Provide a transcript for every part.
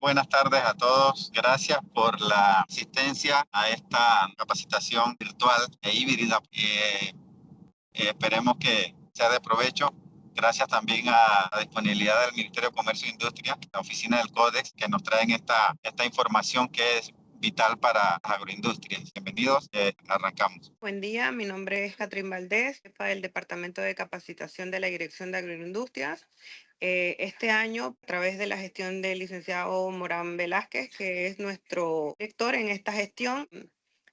Buenas tardes a todos. Gracias por la asistencia a esta capacitación virtual e híbrida. Esperemos que sea de provecho. Gracias también a la disponibilidad del Ministerio de Comercio e Industria, la oficina del Códex, que nos traen esta información que es vital para las agroindustrias. Bienvenidos, arrancamos. Buen día, mi nombre es Catrín Valdés, jefa del Departamento de Capacitación de la Dirección de Agroindustrias. Este año, a través de la gestión del licenciado Morán Velázquez, que es nuestro director en esta gestión,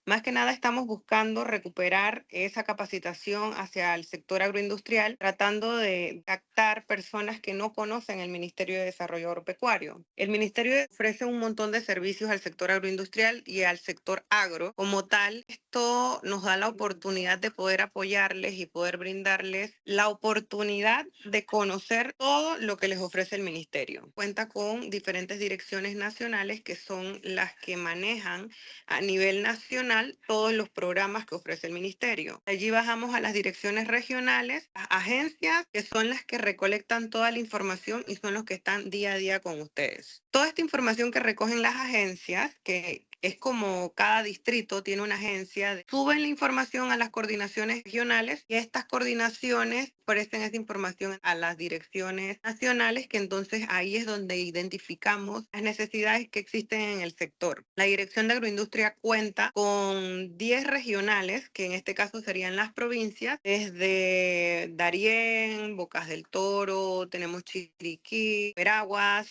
más que nada estamos buscando recuperar esa capacitación hacia el sector agroindustrial, tratando de captar personas que no conocen el Ministerio de Desarrollo Agropecuario. El Ministerio ofrece un montón de servicios al sector agroindustrial y al sector agro como tal. Esto nos da la oportunidad de poder apoyarles y poder brindarles la oportunidad de conocer todo lo que les ofrece el ministerio. Cuenta con diferentes direcciones nacionales que son las que manejan a nivel nacional todos los programas que ofrece el ministerio. Allí bajamos a las direcciones regionales, las agencias que son las que recolectan toda la información y son los que están día a día con ustedes. Toda esta información que recogen las agencias, que es como cada distrito tiene una agencia, suben la información a las coordinaciones regionales y estas coordinaciones ofrecen esa información a las direcciones nacionales, que entonces ahí es donde identificamos las necesidades que existen en el sector. La Dirección de Agroindustria cuenta con 10 regionales, que en este caso serían las provincias, desde Darién, Bocas del Toro, tenemos Chiriquí, Veraguas,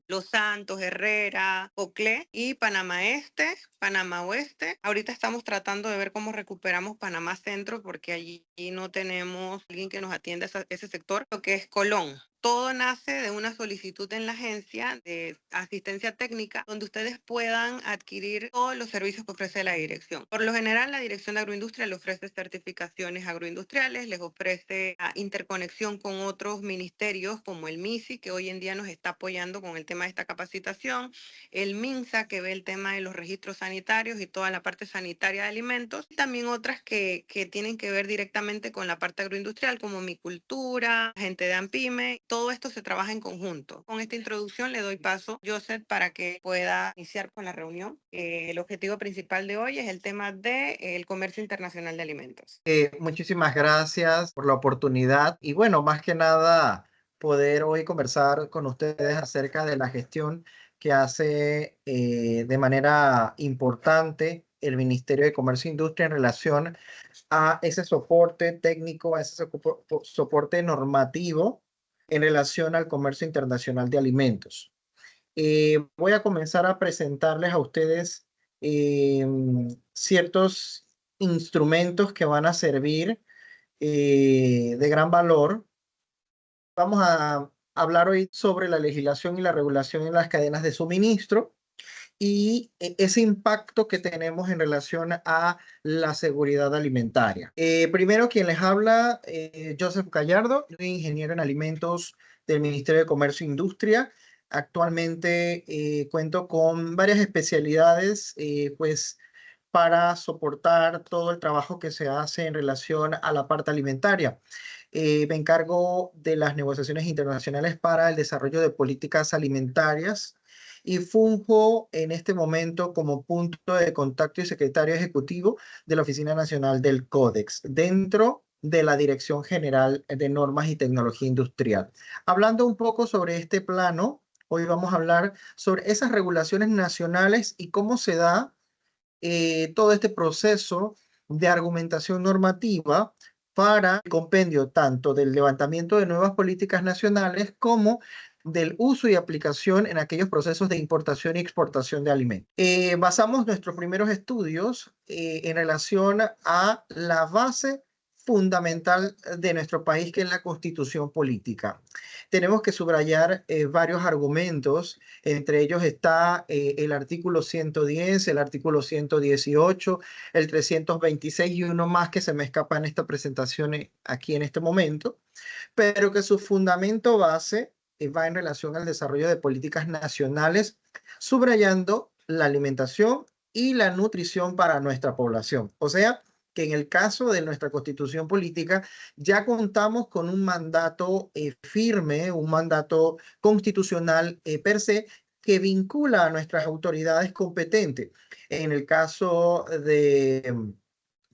Los Santos, Herrera, Coclé y Panamá Este, Panamá Oeste. Ahorita estamos tratando de ver cómo recuperamos Panamá Centro porque allí no tenemos alguien que nos atienda ese sector, lo que es Colón. Todo nace de una solicitud en la agencia de asistencia técnica donde ustedes puedan adquirir todos los servicios que ofrece la dirección. Por lo general, la Dirección de Agroindustria le ofrece certificaciones agroindustriales, les ofrece interconexión con otros ministerios como el MISI, que hoy en día nos está apoyando con el tema de esta capacitación, el MINSA, que ve el tema de los registros sanitarios y toda la parte sanitaria de alimentos, y también otras que tienen que ver directamente con la parte agroindustrial, como Micultura, gente de AMPIME. Todo esto se trabaja en conjunto. Con esta introducción le doy paso a Joseph para que pueda iniciar con la reunión. El objetivo principal de hoy es el tema del comercio internacional de alimentos. Muchísimas gracias por la oportunidad y bueno, más que nada poder hoy conversar con ustedes acerca de la gestión que hace de manera importante el Ministerio de Comercio e Industria en relación a ese soporte técnico, a ese soporte normativo en relación al comercio internacional de alimentos. Voy a comenzar a presentarles a ustedes ciertos instrumentos que van a servir de gran valor. Vamos a hablar hoy sobre la legislación y la regulación en las cadenas de suministro y ese impacto que tenemos en relación a la seguridad alimentaria. Primero, quien les habla, Joseph Gallardo, soy ingeniero en alimentos del Ministerio de Comercio e Industria. Actualmente cuento con varias especialidades, pues para soportar todo el trabajo que se hace en relación a la parte alimentaria. Me encargo de las negociaciones internacionales para el desarrollo de políticas alimentarias y funjo en este momento como punto de contacto y secretario ejecutivo de la Oficina Nacional del Códex dentro de la Dirección General de Normas y Tecnología Industrial. Hablando un poco sobre este plano, hoy vamos a hablar sobre esas regulaciones nacionales y cómo se da todo este proceso de argumentación normativa para el compendio tanto del levantamiento de nuevas políticas nacionales como del uso y aplicación en aquellos procesos de importación y exportación de alimentos. Basamos nuestros primeros estudios en relación a la base fundamental de nuestro país, que es la Constitución Política. Tenemos que subrayar varios argumentos, entre ellos está el artículo 110, el artículo 118, el 326 y uno más que se me escapa en esta presentación aquí en este momento, pero que su fundamento base va en relación al desarrollo de políticas nacionales, subrayando la alimentación y la nutrición para nuestra población. O sea, que en el caso de nuestra Constitución Política ya contamos con un mandato firme, un mandato constitucional per se, que vincula a nuestras autoridades competentes. En el caso de,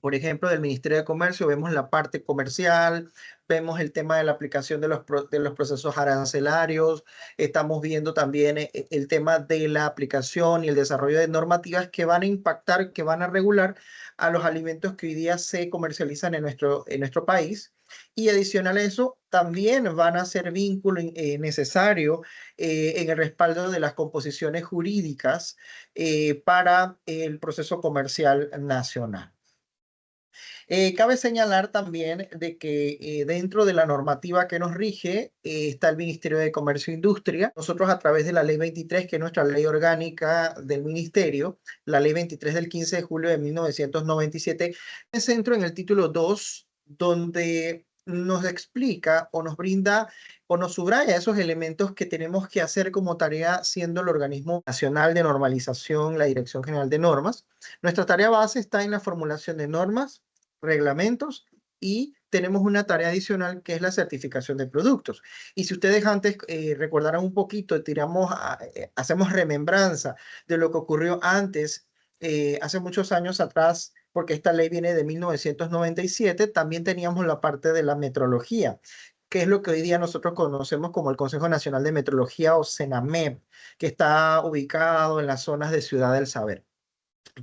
por ejemplo, del Ministerio de Comercio, vemos la parte comercial, vemos el tema de la aplicación de los procesos arancelarios, estamos viendo también el tema de la aplicación y el desarrollo de normativas que van a impactar, que van a regular a los alimentos que hoy día se comercializan en nuestro país. Y adicional a eso, también van a ser vínculo necesario en el respaldo de las composiciones jurídicas para el proceso comercial nacional. Cabe señalar también de que dentro de la normativa que nos rige está el Ministerio de Comercio e Industria. Nosotros a través de la Ley 23, que es nuestra ley orgánica del Ministerio, la Ley 23 del 15 de julio de 1997, me centro en el título 2, donde nos explica o nos brinda o nos subraya esos elementos que tenemos que hacer como tarea siendo el organismo nacional de normalización, la Dirección General de Normas. Nuestra tarea base está en la formulación de normas, reglamentos y tenemos una tarea adicional que es la certificación de productos. Y si ustedes antes recordaran un poquito, hacemos remembranza de lo que ocurrió antes, hace muchos años atrás, porque esta ley viene de 1997, también teníamos la parte de la metrología, que es lo que hoy día nosotros conocemos como el Consejo Nacional de Metrología o CENAMEP, que está ubicado en las zonas de Ciudad del Saber.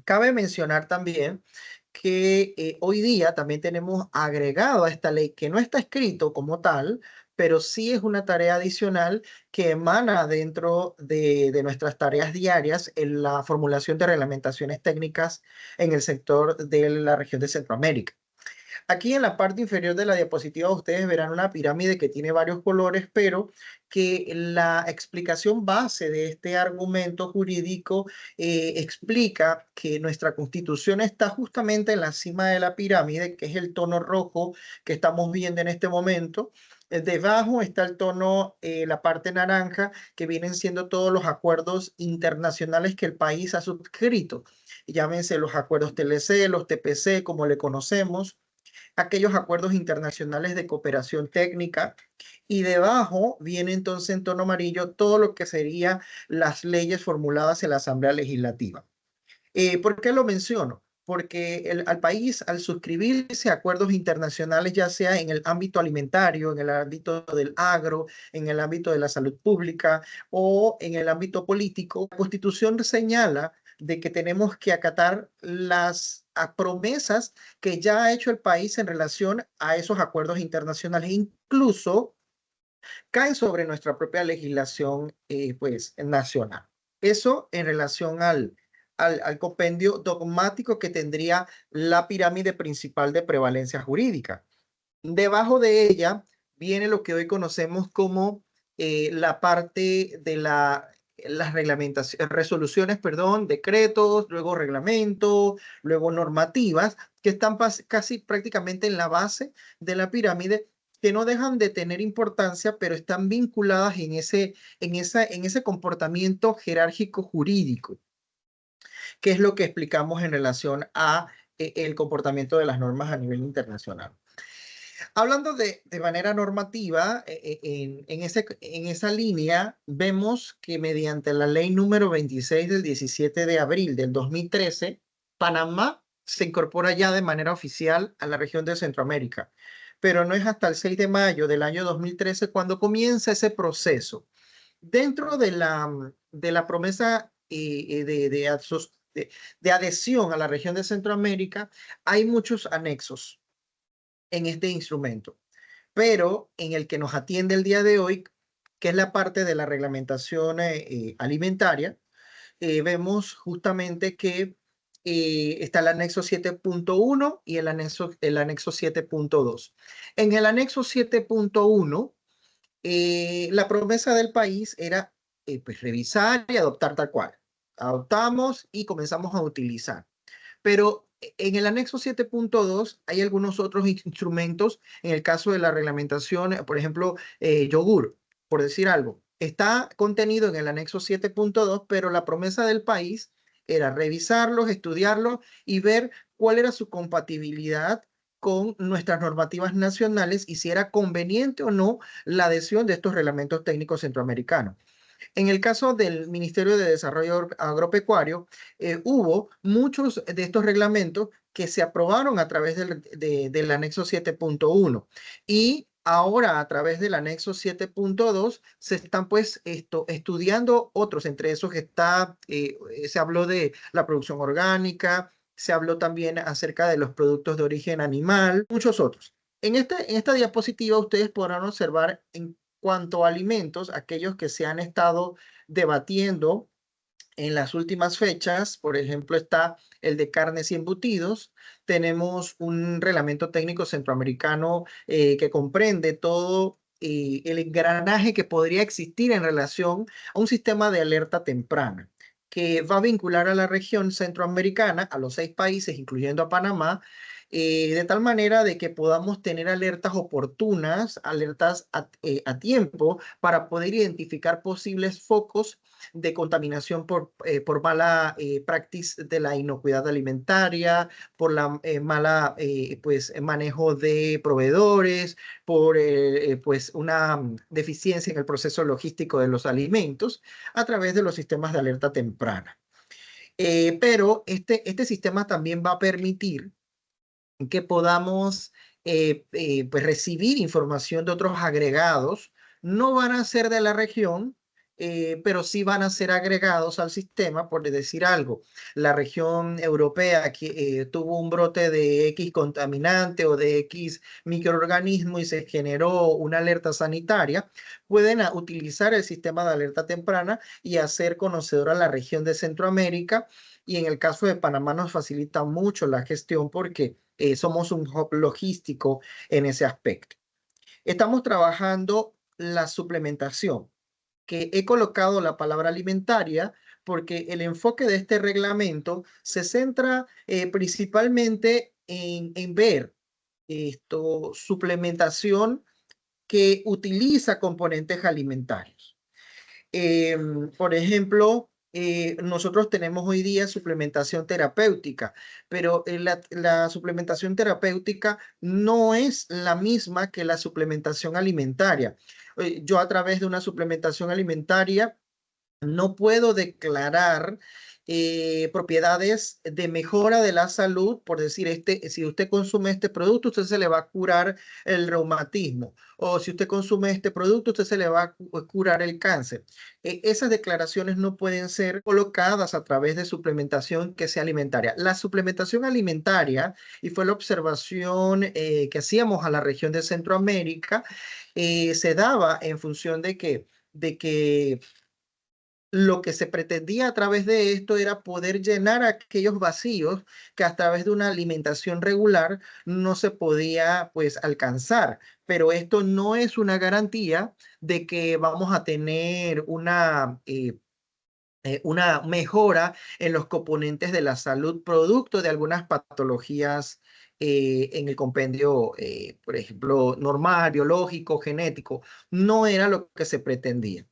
Cabe mencionar también que hoy día también tenemos agregado a esta ley, que no está escrito como tal, pero sí es una tarea adicional que emana dentro de nuestras tareas diarias en la formulación de reglamentaciones técnicas en el sector de la región de Centroamérica. Aquí en la parte inferior de la diapositiva ustedes verán una pirámide que tiene varios colores, pero que la explicación base de este argumento jurídico explica que nuestra Constitución está justamente en la cima de la pirámide, que es el tono rojo que estamos viendo en este momento. Debajo está el tono, la parte naranja, que vienen siendo todos los acuerdos internacionales que el país ha suscrito. Llámense los acuerdos TLC, los TPC, como le conocemos, aquellos acuerdos internacionales de cooperación técnica, y debajo viene entonces en tono amarillo todo lo que serían las leyes formuladas en la Asamblea Legislativa. ¿Por qué lo menciono? Porque al país, al suscribirse a acuerdos internacionales, ya sea en el ámbito alimentario, en el ámbito del agro, en el ámbito de la salud pública o en el ámbito político, la Constitución señala de que tenemos que acatar las promesas que ya ha hecho el país en relación a esos acuerdos internacionales, incluso caen sobre nuestra propia legislación pues, nacional. Eso en relación al compendio dogmático que tendría la pirámide principal de prevalencia jurídica. Debajo de ella viene lo que hoy conocemos como la parte de las resoluciones, perdón, decretos, luego reglamentos, luego normativas, que están casi prácticamente en la base de la pirámide, que no dejan de tener importancia, pero están vinculadas en ese comportamiento jerárquico jurídico, que es lo que explicamos en relación a el comportamiento de las normas a nivel internacional. Hablando de manera normativa, en esa línea, vemos que mediante la ley número 26 del 17 de abril del 2013, Panamá se incorpora ya de manera oficial a la región de Centroamérica, pero no es hasta el 6 de mayo del año 2013 cuando comienza ese proceso. Dentro de la promesa de adhesión a la región de Centroamérica, hay muchos anexos en este instrumento, pero en el que nos atiende el día de hoy, que es la parte de la reglamentación alimentaria, vemos justamente que está el anexo 7.1 y el anexo 7.2. En el anexo 7.1, la promesa del país era pues revisar y adoptar tal cual. Adoptamos y comenzamos a utilizar. Pero en el anexo 7.2 hay algunos otros instrumentos. En el caso de la reglamentación, por ejemplo, yogur, por decir algo, está contenido en el anexo 7.2, pero la promesa del país era revisarlos, estudiarlos y ver cuál era su compatibilidad con nuestras normativas nacionales y si era conveniente o no la adhesión de estos reglamentos técnicos centroamericanos. En el caso del Ministerio de Desarrollo Agropecuario, hubo muchos de estos reglamentos que se aprobaron a través del anexo 7.1 y ahora a través del anexo 7.2 se están pues estudiando otros, entre esos está, se habló de la producción orgánica, se habló también acerca de los productos de origen animal, muchos otros. En esta diapositiva ustedes podrán observar en cuanto a alimentos, aquellos que se han estado debatiendo en las últimas fechas. Por ejemplo, está el de carnes y embutidos. Tenemos un reglamento técnico centroamericano que comprende todo el engranaje que podría existir en relación a un sistema de alerta temprana que va a vincular a la región centroamericana, a los 6 países, incluyendo a Panamá, de tal manera de que podamos tener alertas oportunas, alertas a tiempo, para poder identificar posibles focos de contaminación por mala praxis de la inocuidad alimentaria, por la mala pues, manejo de proveedores, por pues una deficiencia en el proceso logístico de los alimentos a través de los sistemas de alerta temprana. Pero este sistema también va a permitir que podamos pues recibir información de otros agregados. No van a ser de la región, pero sí van a ser agregados al sistema, por decir algo. La región europea que tuvo un brote de X contaminante o de X microorganismo y se generó una alerta sanitaria, pueden utilizar el sistema de alerta temprana y hacer conocedora a la región de Centroamérica. Y en el caso de Panamá nos facilita mucho la gestión porque somos un hub logístico en ese aspecto. Estamos trabajando la suplementación, que he colocado la palabra alimentaria porque el enfoque de este reglamento se centra principalmente en ver suplementación que utiliza componentes alimentarios. Por ejemplo, nosotros tenemos hoy día suplementación terapéutica, pero la suplementación terapéutica no es la misma que la suplementación alimentaria. Yo a través de una suplementación alimentaria no puedo declarar propiedades de mejora de la salud, por decir, si usted consume este producto, usted se le va a curar el reumatismo, o si usted consume este producto, usted se le va a curar el cáncer. Esas declaraciones no pueden ser colocadas a través de suplementación que sea alimentaria. La suplementación alimentaria, y fue la observación que hacíamos a la región de Centroamérica, se daba en función de que lo que se pretendía a través de esto era poder llenar aquellos vacíos que a través de una alimentación regular no se podía pues alcanzar. Pero esto no es una garantía de que vamos a tener una mejora en los componentes de la salud producto de algunas patologías en el compendio, por ejemplo, normal, biológico, genético. No era lo que se pretendía.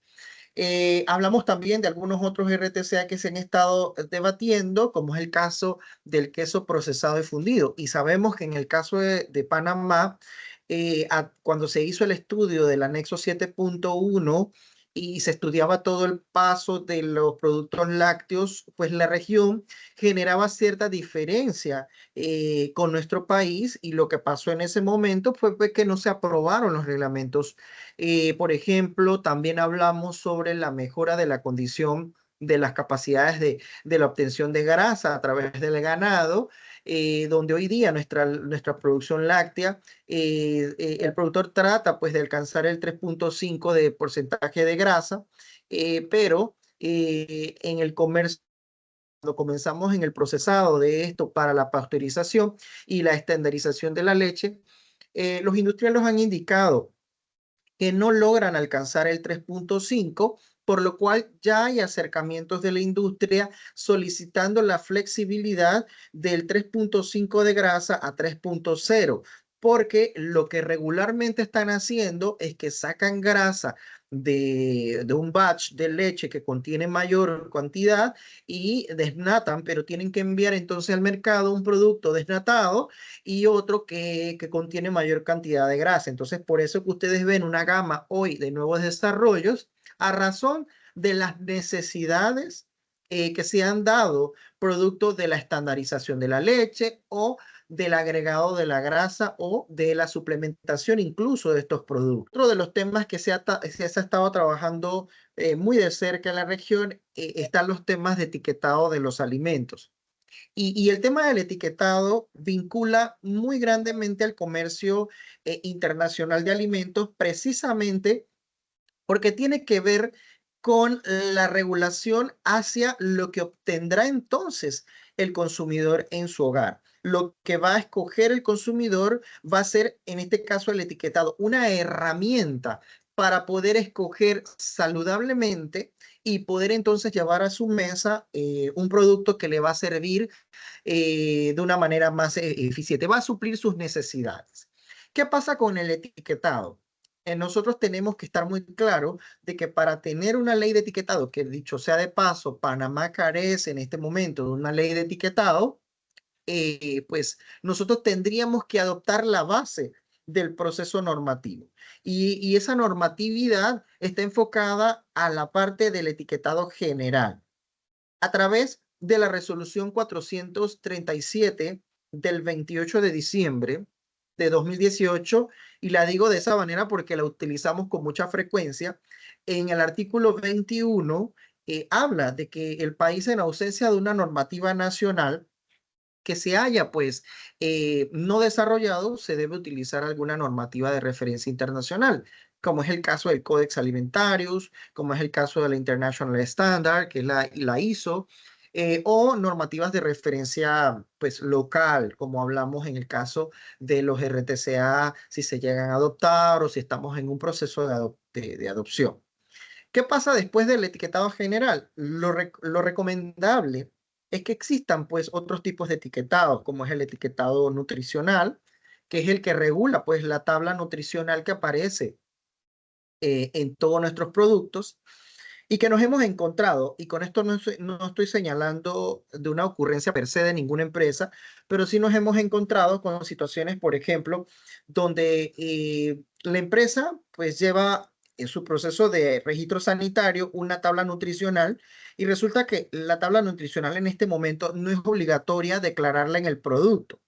Hablamos también de algunos otros RTCA que se han estado debatiendo, como es el caso del queso procesado y fundido. Y sabemos que en el caso de Panamá, cuando se hizo el estudio del anexo 7.1 y se estudiaba todo el paso de los productos lácteos, pues la región generaba cierta diferencia con nuestro país, y lo que pasó en ese momento fue que no se aprobaron los reglamentos. Por ejemplo, también hablamos sobre la mejora de la condición de las capacidades de la obtención de grasa a través del ganado, donde hoy día nuestra producción láctea, el productor trata pues de alcanzar el 3.5 de porcentaje de grasa, pero en el comercio, cuando comenzamos en el procesado de esto para la pasteurización y la estandarización de la leche, los industriales han indicado que no logran alcanzar el 3.5, por lo cual ya hay acercamientos de la industria solicitando la flexibilidad del 3.5 de grasa a 3.0, porque lo que regularmente están haciendo es que sacan grasa de un batch de leche que contiene mayor cantidad y desnatan, pero tienen que enviar entonces al mercado un producto desnatado y otro que contiene mayor cantidad de grasa. Entonces, por eso que ustedes ven una gama hoy de nuevos desarrollos a razón de las necesidades que se han dado producto de la estandarización de la leche o del agregado de la grasa o de la suplementación incluso de estos productos. Otro de los temas que se ha estado trabajando muy de cerca en la región están los temas de etiquetado de los alimentos. Y el tema del etiquetado vincula muy grandemente al comercio internacional de alimentos, precisamente porque tiene que ver con la regulación hacia lo que obtendrá entonces el consumidor en su hogar. Lo que va a escoger el consumidor va a ser, en este caso, el etiquetado, una herramienta para poder escoger saludablemente y poder entonces llevar a su mesa un producto que le va a servir de una manera más eficiente, va a suplir sus necesidades. ¿Qué pasa con el etiquetado? Nosotros tenemos que estar muy claros de que para tener una ley de etiquetado, que dicho sea de paso, Panamá carece en este momento de una ley de etiquetado, pues nosotros tendríamos que adoptar la base del proceso normativo. Y esa normatividad está enfocada a la parte del etiquetado general a través de la resolución 437 del 28 de diciembre de 2018, y la digo de esa manera porque la utilizamos con mucha frecuencia. En el artículo 21 habla de que el país, en ausencia de una normativa nacional que se haya pues no desarrollado, se debe utilizar alguna normativa de referencia internacional, como es el caso del Codex Alimentarius, como es el caso de la International Standard, que es la ISO, o normativas de referencia pues local, como hablamos en el caso de los RTCA, si se llegan a adoptar o si estamos en un proceso de adopción. ¿Qué pasa después del etiquetado general? Lo recomendable es que existan pues otros tipos de etiquetados, como es el etiquetado nutricional, que es el que regula pues la tabla nutricional que aparece en todos nuestros productos y que nos hemos encontrado, y con esto no estoy señalando de una ocurrencia per se de ninguna empresa, pero sí nos hemos encontrado con situaciones, por ejemplo, donde la empresa pues lleva en su proceso de registro sanitario una tabla nutricional y resulta que la tabla nutricional en este momento no es obligatoria declararla en el producto.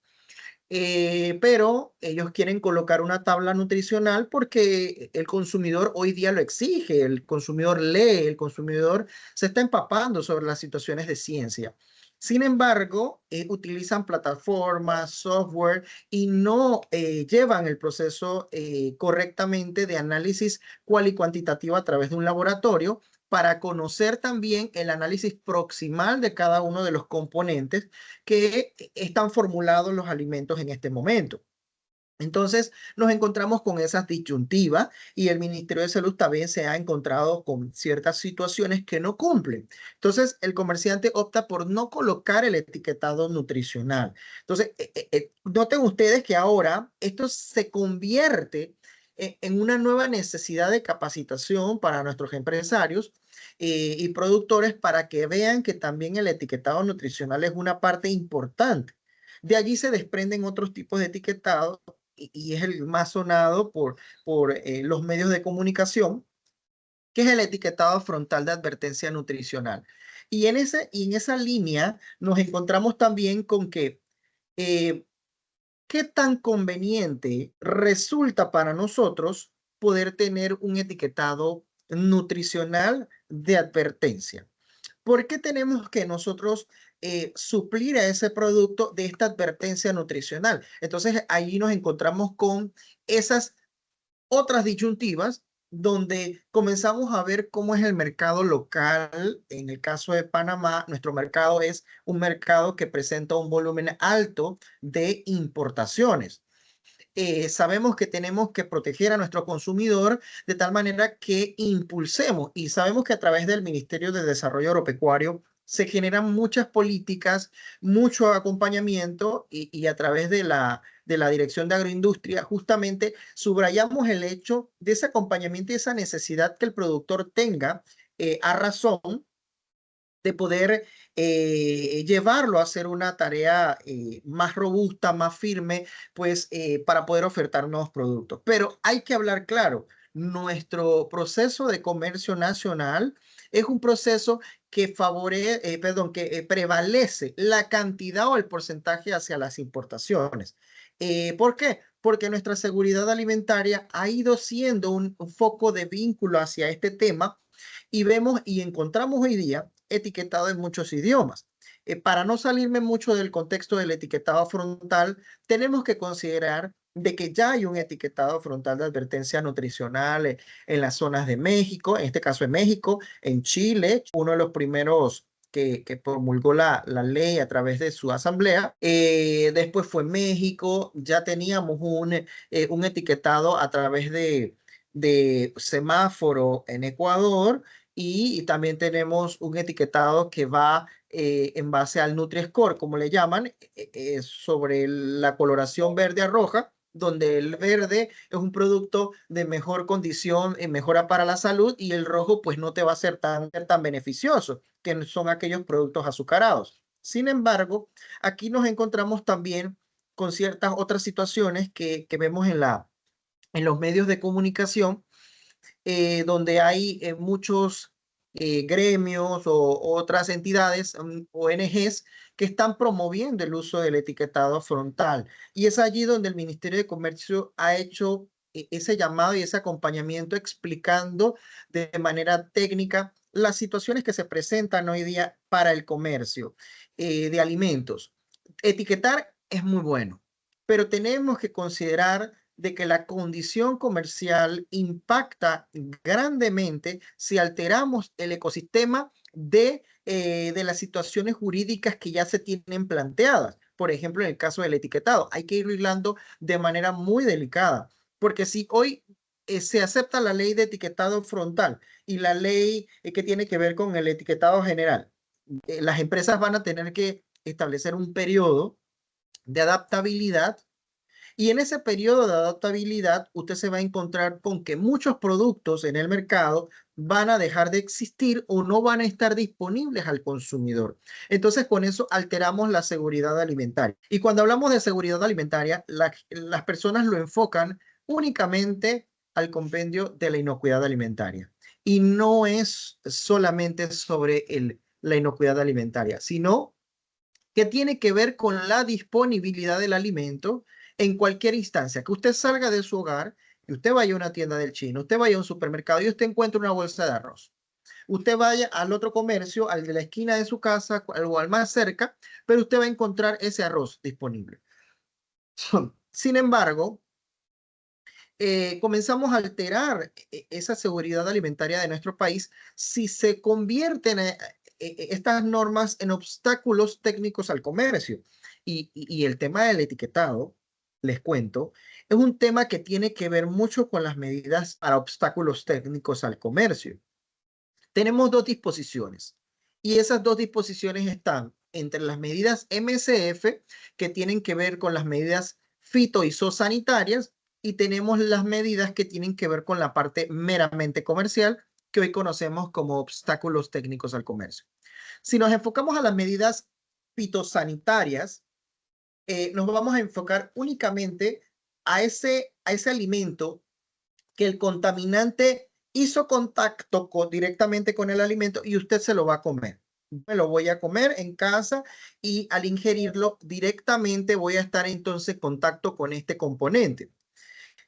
Pero ellos quieren colocar una tabla nutricional porque el consumidor hoy día lo exige, el consumidor lee, el consumidor se está empapando sobre las situaciones de ciencia. Sin embargo, utilizan plataformas, software y no llevan el proceso correctamente de análisis cual y cuantitativo a través de un laboratorio para conocer también el análisis proximal de cada uno de los componentes que están formulados los alimentos en este momento. Entonces nos encontramos con esas disyuntivas y el Ministerio de Salud también se ha encontrado con ciertas situaciones que no cumplen. Entonces el comerciante opta por no colocar el etiquetado nutricional. Entonces, noten ustedes que ahora esto se convierte en una nueva necesidad de capacitación para nuestros empresarios y productores para que vean que también el etiquetado nutricional es una parte importante. De allí se desprenden otros tipos de etiquetados y es el más sonado por los medios de comunicación, que es el etiquetado frontal de advertencia nutricional. Y en esa línea nos encontramos también con que qué tan conveniente resulta para nosotros poder tener un etiquetado nutricional de advertencia. ¿Por qué tenemos que nosotros suplir a ese producto de esta advertencia nutricional? Entonces, ahí nos encontramos con esas otras disyuntivas donde comenzamos a ver cómo es el mercado local. En el caso de Panamá, nuestro mercado es un mercado que presenta un volumen alto de importaciones. Sabemos que tenemos que proteger a nuestro consumidor de tal manera que impulsemos, y sabemos que a través del Ministerio de Desarrollo Agropecuario se generan muchas políticas, mucho acompañamiento y a través de la Dirección de Agroindustria justamente subrayamos el hecho de ese acompañamiento y esa necesidad que el productor tenga a razón de poder llevarlo a hacer una tarea más robusta, más firme, pues para poder ofertar nuevos productos. Pero hay que hablar claro, nuestro proceso de comercio nacional es un proceso que prevalece la cantidad o el porcentaje hacia las importaciones. ¿Por qué? Porque nuestra seguridad alimentaria ha ido siendo un foco de vínculo hacia este tema y vemos y encontramos hoy día etiquetado en muchos idiomas. Para no salirme mucho del contexto del etiquetado frontal, tenemos que considerar de que ya hay un etiquetado frontal de advertencia nutricional en las zonas de México, en este caso en México, en Chile, uno de los primeros que promulgó la ley a través de su asamblea. Después fue México, ya teníamos un etiquetado a través de semáforo en Ecuador y también tenemos un etiquetado que va en base al Nutri-Score, como le llaman, sobre la coloración verde a roja, donde el verde es un producto de mejor condición y mejora para la salud y el rojo pues no te va a ser tan beneficioso, que son aquellos productos azucarados. Sin embargo, aquí nos encontramos también con ciertas otras situaciones que vemos en los medios de comunicación, donde hay muchos gremios o otras entidades, ONGs, que están promoviendo el uso del etiquetado frontal. Y es allí donde el Ministerio de Comercio ha hecho ese llamado y ese acompañamiento explicando de manera técnica las situaciones que se presentan hoy día para el comercio de alimentos. Etiquetar es muy bueno, pero tenemos que considerar de que la condición comercial impacta grandemente si alteramos el ecosistema de las situaciones jurídicas que ya se tienen planteadas. Por ejemplo, en el caso del etiquetado, hay que ir hilando de manera muy delicada, porque si hoy se acepta la ley de etiquetado frontal y la ley que tiene que ver con el etiquetado general, las empresas van a tener que establecer un periodo de adaptabilidad y en ese periodo de adaptabilidad, usted se va a encontrar con que muchos productos en el mercado van a dejar de existir o no van a estar disponibles al consumidor. Entonces, con eso alteramos la seguridad alimentaria. Y cuando hablamos de seguridad alimentaria, las personas lo enfocan únicamente al compendio de la inocuidad alimentaria. Y no es solamente sobre la inocuidad alimentaria, sino que tiene que ver con la disponibilidad del alimento en cualquier instancia. Que usted salga de su hogar y usted vaya a una tienda del chino, usted vaya a un supermercado y usted encuentre una bolsa de arroz. Usted vaya al otro comercio, al de la esquina de su casa o al más cerca, pero usted va a encontrar ese arroz disponible. Sin embargo, comenzamos a alterar esa seguridad alimentaria de nuestro país si se convierten estas normas en obstáculos técnicos al comercio. Y el tema del etiquetado, les cuento, es un tema que tiene que ver mucho con las medidas para obstáculos técnicos al comercio. Tenemos dos disposiciones y esas dos disposiciones están entre las medidas MSF, que tienen que ver con las medidas fito y zoosanitarias, y tenemos las medidas que tienen que ver con la parte meramente comercial, que hoy conocemos como obstáculos técnicos al comercio. Si nos enfocamos a las medidas fitosanitarias, nos vamos a enfocar únicamente a ese alimento que el contaminante hizo contacto directamente con el alimento y usted se lo va a comer. Me lo voy a comer en casa y al ingerirlo directamente voy a estar entonces en contacto con este componente.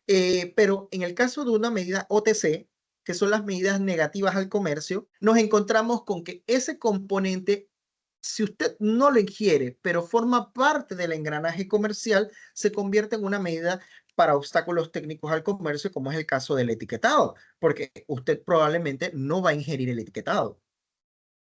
Pero en el caso de una medida OTC, que son las medidas negativas al comercio, nos encontramos con que ese componente, si usted no lo ingiere, pero forma parte del engranaje comercial, se convierte en una medida para obstáculos técnicos al comercio, como es el caso del etiquetado, porque usted probablemente no va a ingerir el etiquetado.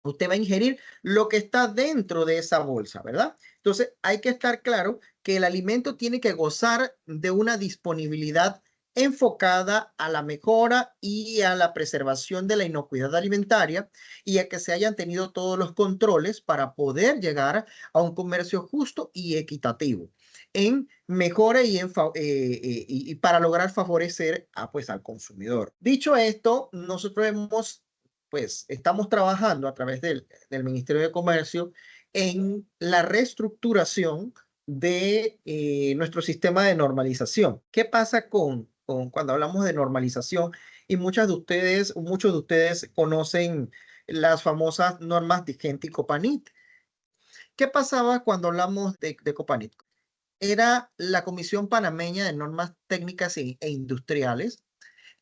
Usted va a ingerir lo que está dentro de esa bolsa, ¿verdad? Entonces, hay que estar claro que el alimento tiene que gozar de una disponibilidad enfocada a la mejora y a la preservación de la inocuidad alimentaria y a que se hayan tenido todos los controles para poder llegar a un comercio justo y equitativo en mejora y para lograr favorecer pues, al consumidor. Dicho esto, nosotros estamos trabajando a través del Ministerio de Comercio en la reestructuración de nuestro sistema de normalización. ¿Qué pasa cuando hablamos de normalización? Y muchos de ustedes conocen las famosas normas de Gente y Copanit. ¿Qué pasaba cuando hablamos de Copanit? Era la Comisión Panameña de Normas Técnicas e Industriales,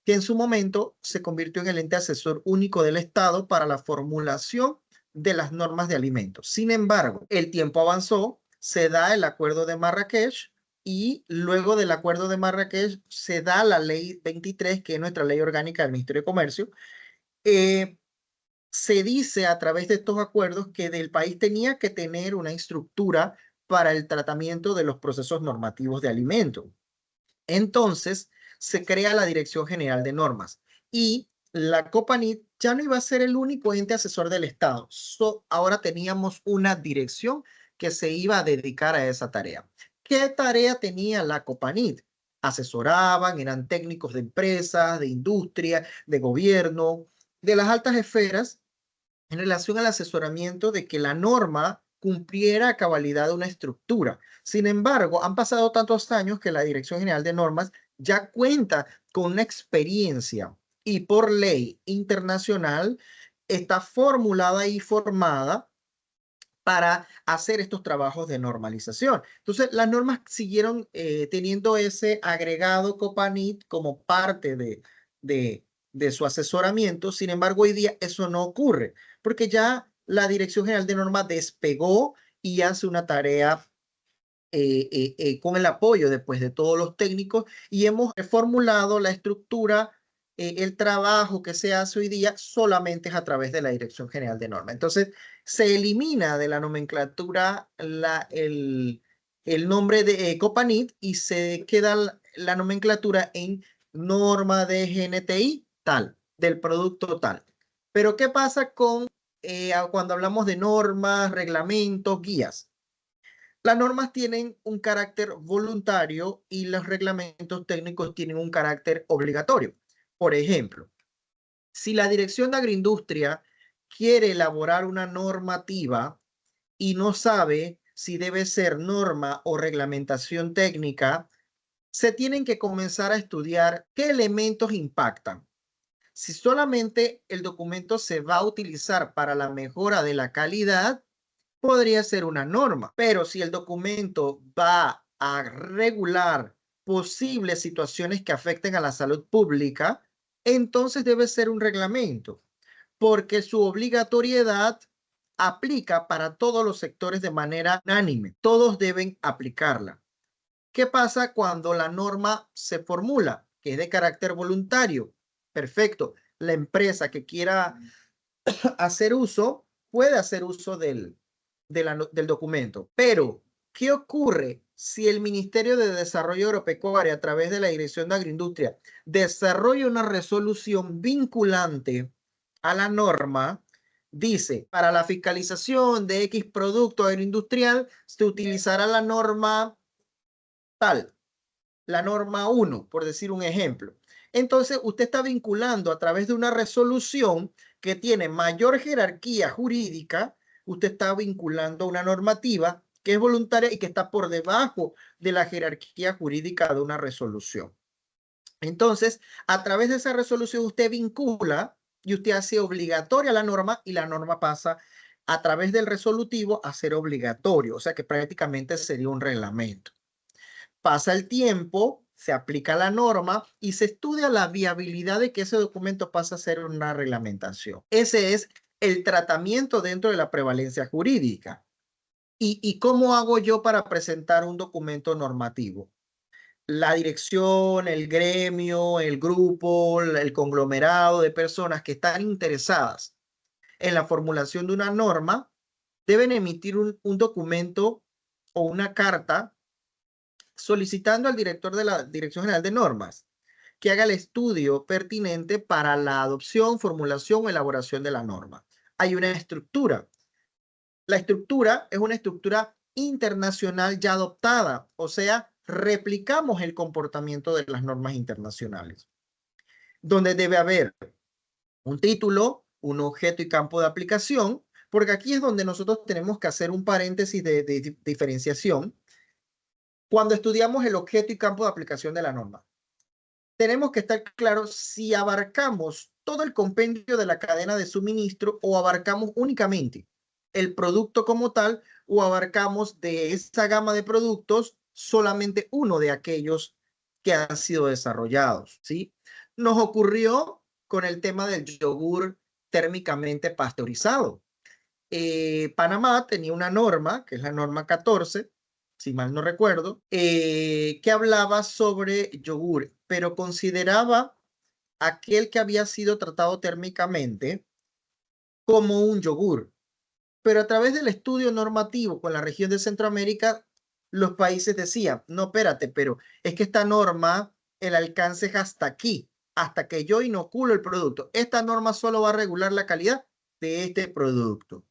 que en su momento se convirtió en el ente asesor único del Estado para la formulación de las normas de alimentos. Sin embargo, el tiempo avanzó, se da el Acuerdo de Marrakech y luego del Acuerdo de Marrakech se da la Ley 23, que es nuestra ley orgánica del Ministerio de Comercio. Se dice a través de estos acuerdos que el país tenía que tener una estructura para el tratamiento de los procesos normativos de alimentos. Entonces, se crea la Dirección General de Normas y la Copanit ya no iba a ser el único ente asesor del Estado. Ahora teníamos una dirección que se iba a dedicar a esa tarea. ¿Qué tarea tenía la Copanit? Asesoraban, eran técnicos de empresas, de industria, de gobierno, de las altas esferas en relación al asesoramiento de que la norma cumpliera a cabalidad una estructura. Sin embargo, han pasado tantos años que la Dirección General de Normas ya cuenta con una experiencia y por ley internacional está formulada y formada para hacer estos trabajos de normalización. Entonces, las normas siguieron teniendo ese agregado Copanit como parte de su asesoramiento. Sin embargo, hoy día eso no ocurre, porque ya la Dirección General de Normas despegó y hace una tarea con el apoyo después de todos los técnicos y hemos formulado la estructura, el trabajo que se hace hoy día solamente es a través de la Dirección General de Normas. Entonces, se elimina de la nomenclatura el nombre de Copanit y se queda la nomenclatura en norma de GNTI tal, del producto tal. Pero, ¿qué pasa con cuando hablamos de normas, reglamentos, guías? Las normas tienen un carácter voluntario y los reglamentos técnicos tienen un carácter obligatorio. Por ejemplo, si la Dirección de Agroindustria quiere elaborar una normativa y no sabe si debe ser norma o reglamentación técnica, se tienen que comenzar a estudiar qué elementos impactan. Si solamente el documento se va a utilizar para la mejora de la calidad, podría ser una norma, pero si el documento va a regular posibles situaciones que afecten a la salud pública, entonces debe ser un reglamento, porque su obligatoriedad aplica para todos los sectores de manera unánime. Todos deben aplicarla. ¿Qué pasa cuando la norma se formula, que es de carácter voluntario? Perfecto. La empresa que quiera hacer uso puede hacer uso del documento. Pero, ¿qué ocurre si el Ministerio de Desarrollo Agropecuario, a través de la Dirección de Agroindustria, desarrolla una resolución vinculante a la norma? Dice, para la fiscalización de X producto agroindustrial, se utilizará la norma tal, la norma 1, por decir un ejemplo. Entonces, usted está vinculando a través de una resolución que tiene mayor jerarquía jurídica, usted está vinculando una normativa que es voluntaria y que está por debajo de la jerarquía jurídica de una resolución. Entonces, a través de esa resolución usted vincula y usted hace obligatoria la norma y la norma pasa a través del resolutivo a ser obligatorio, o sea que prácticamente sería un reglamento. Pasa el tiempo, se aplica la norma y se estudia la viabilidad de que ese documento pase a ser una reglamentación. Ese es el tratamiento dentro de la prevalencia jurídica. ¿Y cómo hago yo para presentar un documento normativo? La dirección, el gremio, el grupo, el conglomerado de personas que están interesadas en la formulación de una norma deben emitir un documento o una carta solicitando al director de la Dirección General de Normas que haga el estudio pertinente para la adopción, formulación o elaboración de la norma. Hay una estructura. La estructura es una estructura internacional ya adoptada, o sea, replicamos el comportamiento de las normas internacionales, donde debe haber un título, un objeto y campo de aplicación, porque aquí es donde nosotros tenemos que hacer un paréntesis de diferenciación. Cuando estudiamos el objeto y campo de aplicación de la norma, tenemos que estar claros si abarcamos todo el compendio de la cadena de suministro o abarcamos únicamente el producto como tal o abarcamos de esa gama de productos solamente uno de aquellos que han sido desarrollados, ¿sí? Nos ocurrió con el tema del yogur térmicamente pasteurizado. Panamá tenía una norma, que es la norma 14, si mal no recuerdo, que hablaba sobre yogur, pero consideraba aquel que había sido tratado térmicamente como un yogur. Pero a través del estudio normativo con la región de Centroamérica, los países decían, no, espérate, pero es que esta norma, el alcance es hasta aquí, hasta que yo inoculo el producto. Esta norma solo va a regular la calidad de este producto.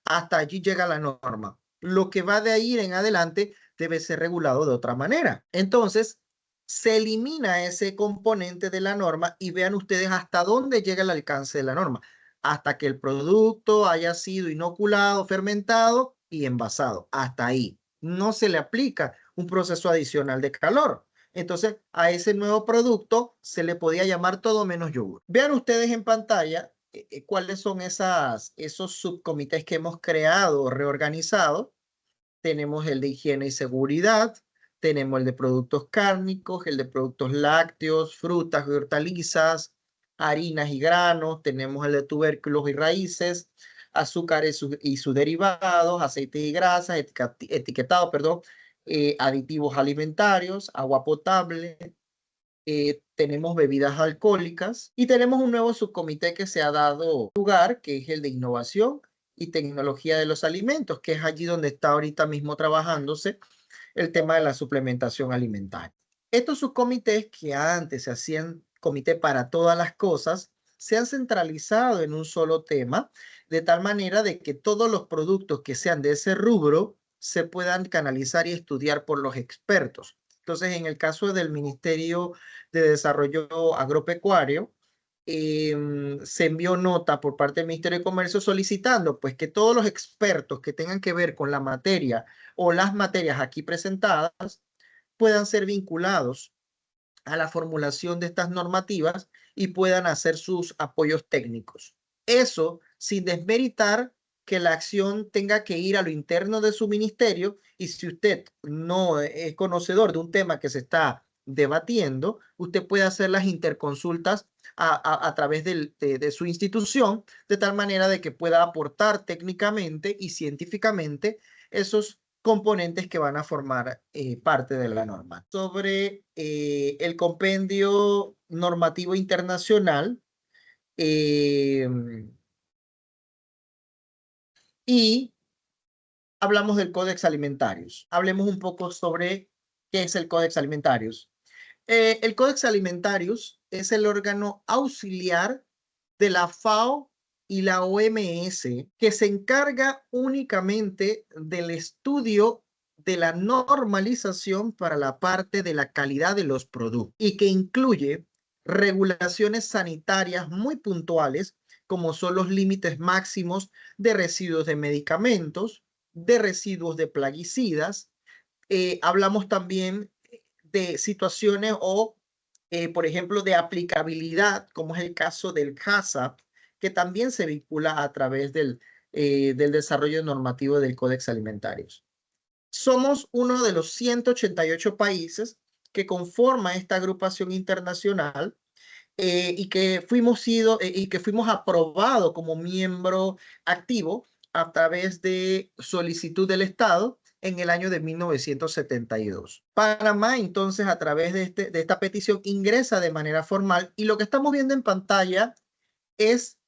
Hasta allí llega la norma. Lo que va de ahí en adelante debe ser regulado de otra manera. Entonces, se elimina ese componente de la norma y vean ustedes hasta dónde llega el alcance de la norma. Hasta que el producto haya sido inoculado, fermentado y envasado. Hasta ahí. No se le aplica un proceso adicional de calor. Entonces, a ese nuevo producto se le podía llamar todo menos yogur. Vean ustedes en pantalla cuáles son esos subcomités que hemos creado, reorganizado. Tenemos el de higiene y seguridad, tenemos el de productos cárnicos, el de productos lácteos, frutas y hortalizas, harinas y granos, tenemos el de tubérculos y raíces, azúcares y sus derivados, aceites y grasas, etiquetado, perdón, aditivos alimentarios, agua potable, tenemos bebidas alcohólicas y tenemos un nuevo subcomité que se ha dado lugar, que es el de innovación y tecnología de los alimentos, que es allí donde está ahorita mismo trabajándose el tema de la suplementación alimentaria. Estos subcomités que antes se hacían comité para todas las cosas, se han centralizado en un solo tema, de tal manera de que todos los productos que sean de ese rubro se puedan canalizar y estudiar por los expertos. Entonces, en el caso del Ministerio de Desarrollo Agropecuario, se envió nota por parte del Ministerio de Comercio solicitando pues que todos los expertos que tengan que ver con la materia o las materias aquí presentadas puedan ser vinculados a la formulación de estas normativas y puedan hacer sus apoyos técnicos. Eso sin desmeritar que la acción tenga que ir a lo interno de su ministerio y si usted no es conocedor de un tema que se está debatiendo, usted puede hacer las interconsultas a través de su institución, de tal manera de que pueda aportar técnicamente y científicamente esos componentes que van a formar parte de la norma. Sobre el compendio normativo internacional y hablamos del Codex Alimentarius. Hablemos un poco sobre qué es el Codex Alimentarius. El Codex Alimentarius es el órgano auxiliar de la FAO y la OMS que se encarga únicamente del estudio de la normalización para la parte de la calidad de los productos y que incluye regulaciones sanitarias muy puntuales como son los límites máximos de residuos de medicamentos, de residuos de plaguicidas. Hablamos también de situaciones o, por ejemplo, de aplicabilidad, como es el caso del HACCP, que también se vincula a través del desarrollo normativo del Códex Alimentarius. Somos uno de los 188 países que conforma esta agrupación internacional y que fuimos aprobados como miembro activo a través de solicitud del Estado en el año de 1972. Panamá, entonces, a través de esta petición, ingresa de manera formal y lo que estamos viendo en pantalla es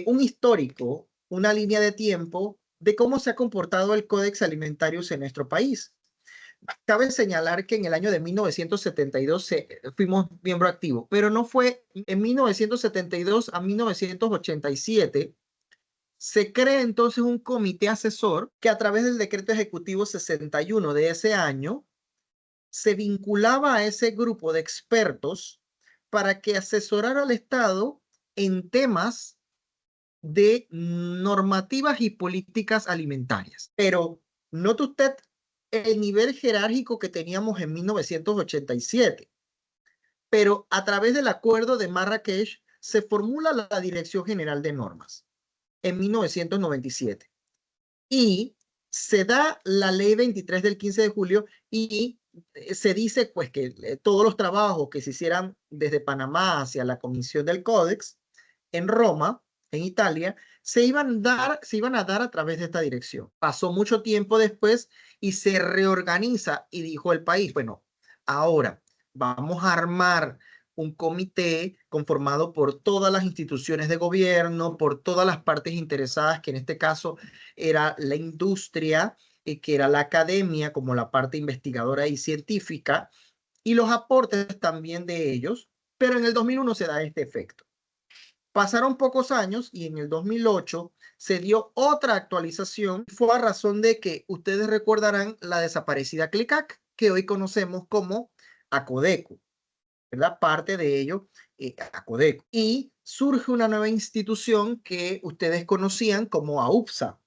un histórico, una línea de tiempo de cómo se ha comportado el Códex Alimentarius en nuestro país. Cabe señalar que en el año de 1972 fuimos miembro activo, pero no fue en 1972 a 1987. Se crea entonces un comité asesor que a través del decreto ejecutivo 61 de ese año se vinculaba a ese grupo de expertos para que asesorara al Estado en temas de normativas y políticas alimentarias. Pero note usted el nivel jerárquico que teníamos en 1987. Pero a través del acuerdo de Marrakech se formula la Dirección General de Normas en 1997 y se da la ley 23 del 15 de julio y se dice pues que todos los trabajos que se hicieran desde Panamá hacia la Comisión del Códex en Roma, en Italia, se iban a dar a través de esta dirección. Pasó mucho tiempo después y se reorganiza y dijo el país, bueno, ahora vamos a armar un comité conformado por todas las instituciones de gobierno, por todas las partes interesadas, que en este caso era la industria, que era la academia como la parte investigadora y científica, y los aportes también de ellos, pero en el 2001 se da este efecto. Pasaron pocos años y en el 2008 se dio otra actualización. Fue a razón de que ustedes recordarán la desaparecida CLICAC, que hoy conocemos como ACODECO, ¿verdad? Parte de ello, ACODECO. Y surge una nueva institución que ustedes conocían como AUPSA.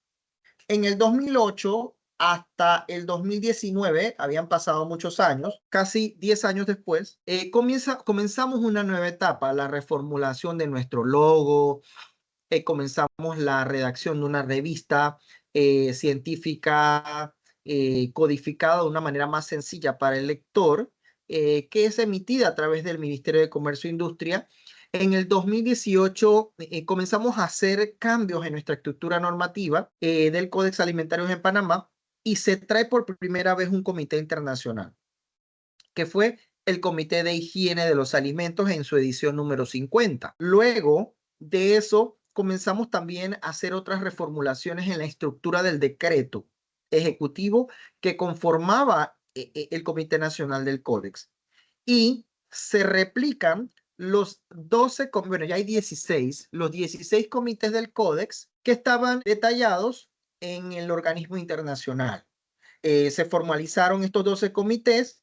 En el 2008 hasta el 2019, habían pasado muchos años, casi 10 años después, comenzamos una nueva etapa, la reformulación de nuestro logo, comenzamos la redacción de una revista científica codificada de una manera más sencilla para el lector, que es emitida a través del Ministerio de Comercio e Industria. En el 2018 comenzamos a hacer cambios en nuestra estructura normativa del Códex Alimentario en Panamá y se trae por primera vez un comité internacional, que fue el Comité de Higiene de los Alimentos en su edición número 50. Luego de eso, comenzamos también a hacer otras reformulaciones en la estructura del decreto ejecutivo que conformaba el Comité Nacional del Códex. Y se replican los 12, bueno, ya hay 16, los 16 comités del Códex que estaban detallados en el organismo internacional. Se formalizaron estos 12 comités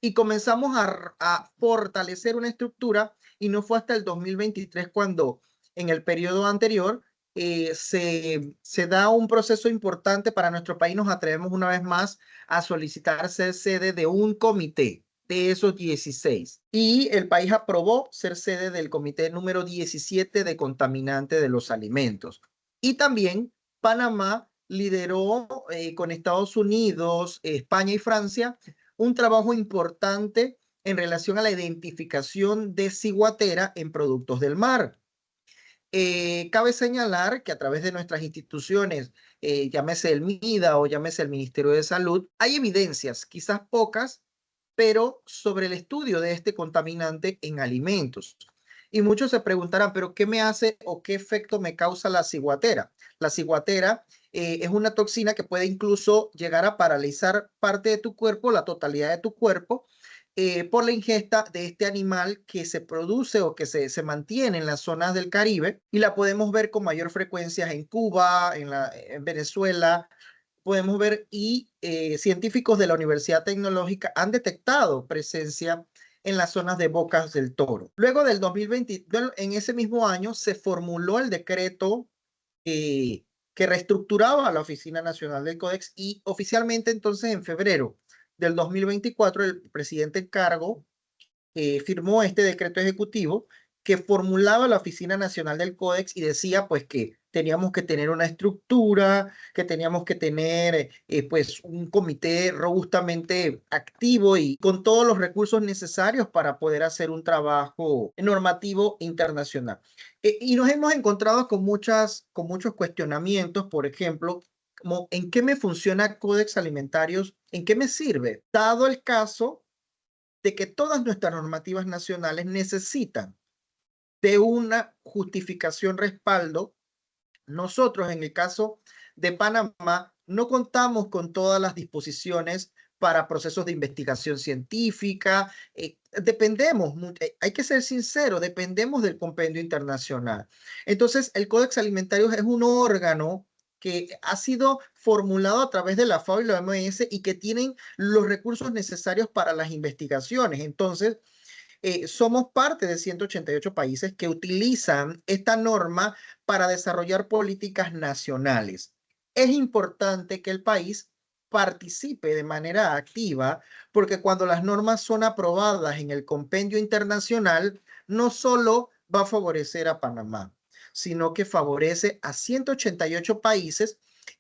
y comenzamos a fortalecer una estructura, y no fue hasta el 2023 cuando en el periodo anterior se da un proceso importante para nuestro país. Nos atrevemos una vez más a solicitar ser sede de un comité de esos 16 y el país aprobó ser sede del comité número 17 de contaminante de los alimentos. Y también Panamá lideró con Estados Unidos, España y Francia un trabajo importante en relación a la identificación de ciguatera en productos del mar. Cabe señalar que a través de nuestras instituciones, llámese el MIDA o llámese el Ministerio de Salud, hay evidencias, quizás pocas, pero sobre el estudio de este contaminante en alimentos. Y muchos se preguntarán, ¿pero qué me hace o qué efecto me causa la ciguatera? La ciguatera es una toxina que puede incluso llegar a paralizar parte de tu cuerpo, la totalidad de tu cuerpo, por la ingesta de este animal que se produce o que se mantiene en las zonas del Caribe, y la podemos ver con mayor frecuencia en Cuba, en Venezuela. Podemos ver y científicos de la Universidad Tecnológica han detectado presencia en las zonas de Bocas del Toro. Luego del 2020, en ese mismo año, se formuló el decreto que reestructuraba la Oficina Nacional del Códex, y oficialmente entonces en febrero del 2024 el presidente en cargo firmó este decreto ejecutivo que formulaba la Oficina Nacional del Códex y decía pues que teníamos que tener una estructura, que teníamos que tener pues un comité robustamente activo y con todos los recursos necesarios para poder hacer un trabajo normativo internacional. Y nos hemos encontrado con muchos cuestionamientos, por ejemplo, como ¿en qué me funciona Códex Alimentarios? ¿En qué me sirve? Dado el caso de que todas nuestras normativas nacionales necesitan de una justificación, respaldo. Nosotros, en el caso de Panamá, no contamos con todas las disposiciones para procesos de investigación científica. Dependemos, hay que ser sincero, dependemos del compendio internacional. Entonces, el Códex Alimentario es un órgano que ha sido formulado a través de la FAO y la OMS y que tienen los recursos necesarios para las investigaciones. Entonces, somos parte de 188 países que utilizan esta norma para desarrollar políticas nacionales. Es importante que el país participe de manera activa, porque cuando las normas son aprobadas en el compendio internacional, no solo va a favorecer a Panamá, sino que favorece a 188 países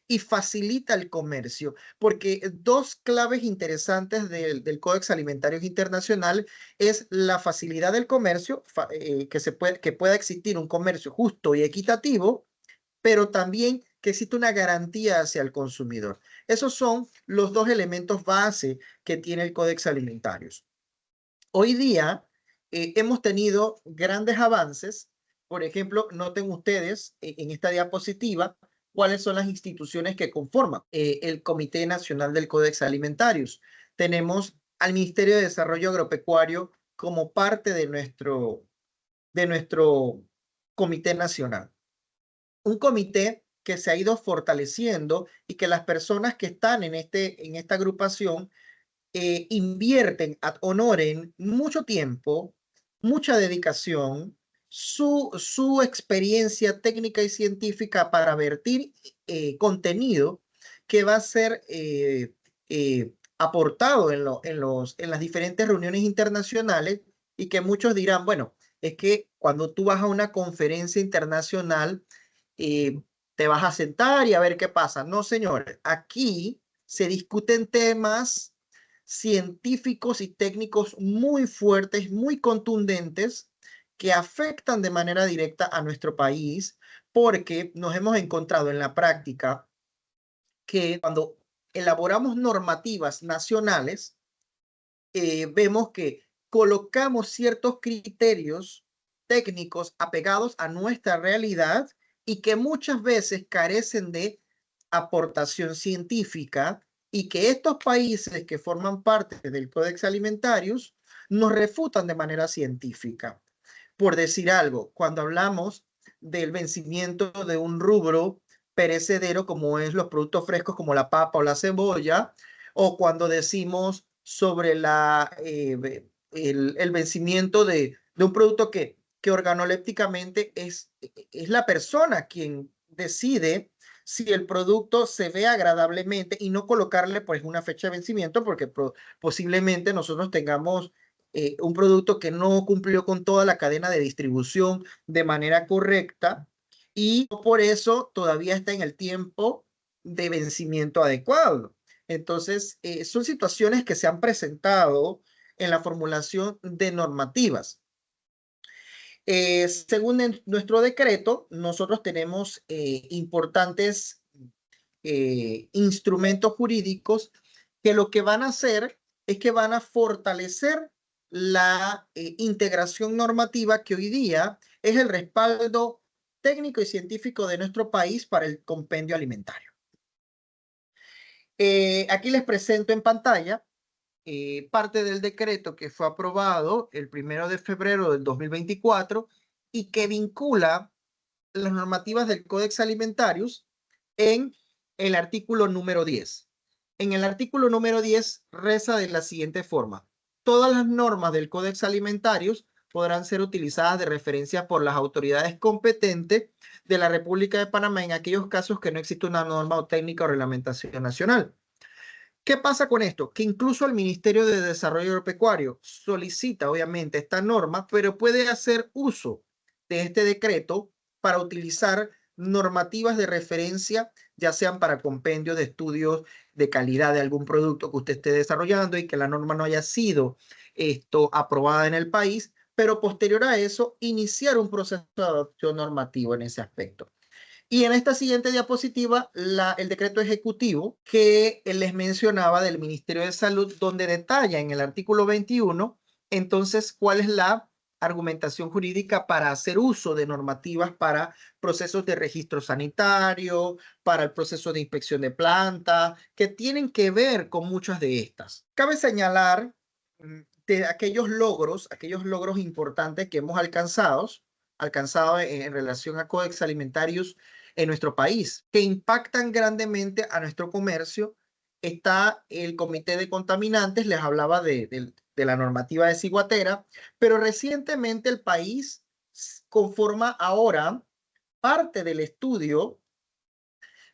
y facilita el comercio, porque dos claves interesantes del Códex Alimentarios Internacional es la facilidad del comercio, que pueda existir un comercio justo y equitativo, pero también que existe una garantía hacia el consumidor. Esos son los dos elementos base que tiene el Códex Alimentarios. Hoy día hemos tenido grandes avances. Por ejemplo, noten ustedes en esta diapositiva cuáles son las instituciones que conforman el Comité Nacional del Códex Alimentarios. Tenemos al Ministerio de Desarrollo Agropecuario como parte de nuestro Comité Nacional. Un comité que se ha ido fortaleciendo y que las personas que están en esta agrupación invierten ad honorem mucho tiempo, mucha dedicación, su experiencia técnica y científica para vertir contenido que va a ser aportado en las diferentes reuniones internacionales, y que muchos dirán, bueno, es que cuando tú vas a una conferencia internacional, eh, te vas a sentar y a ver qué pasa. No, señores, aquí se discuten temas científicos y técnicos muy fuertes, muy contundentes, que afectan de manera directa a nuestro país, porque nos hemos encontrado en la práctica que cuando elaboramos normativas nacionales, vemos que colocamos ciertos criterios técnicos apegados a nuestra realidad y que muchas veces carecen de aportación científica, y que estos países que forman parte del Codex Alimentarius nos refutan de manera científica. Por decir algo, cuando hablamos del vencimiento de un rubro perecedero como es los productos frescos como la papa o la cebolla, o cuando decimos sobre el vencimiento de un producto que organolépticamente es la persona quien decide si el producto se ve agradablemente, y no colocarle pues una fecha de vencimiento, porque posiblemente nosotros tengamos un producto que no cumplió con toda la cadena de distribución de manera correcta, y por eso todavía está en el tiempo de vencimiento adecuado. Entonces, son situaciones que se han presentado en la formulación de normativas. Según nuestro decreto, nosotros tenemos importantes instrumentos jurídicos que lo que van a hacer es que van a fortalecer la integración normativa, que hoy día es el respaldo técnico y científico de nuestro país para el compendio alimentario. Aquí les presento en pantalla parte del decreto que fue aprobado el 1 de febrero del 2024 y que vincula las normativas del Códex Alimentarius en el artículo número 10. En el artículo número 10 reza de la siguiente forma: todas las normas del Códex Alimentarius podrán ser utilizadas de referencia por las autoridades competentes de la República de Panamá en aquellos casos que no existe una norma o técnica o reglamentación nacional. ¿Qué pasa con esto? Que incluso el Ministerio de Desarrollo Agropecuario solicita, obviamente, esta norma, pero puede hacer uso de este decreto para utilizar normativas de referencia, ya sean para compendio de estudios de calidad de algún producto que usted esté desarrollando y que la norma no haya sido aprobada en el país, pero posterior a eso, iniciar un proceso de adopción normativo en ese aspecto. Y en esta siguiente diapositiva, el decreto ejecutivo que les mencionaba del Ministerio de Salud, donde detalla en el artículo 21, entonces, cuál es la argumentación jurídica para hacer uso de normativas para procesos de registro sanitario, para el proceso de inspección de planta, que tienen que ver con muchas de estas. Cabe señalar de aquellos logros importantes que hemos alcanzado en relación a Codex Alimentarius en nuestro país, que impactan grandemente a nuestro comercio. Está el Comité de Contaminantes, les hablaba de la normativa de ciguatera, pero recientemente el país conforma ahora parte del estudio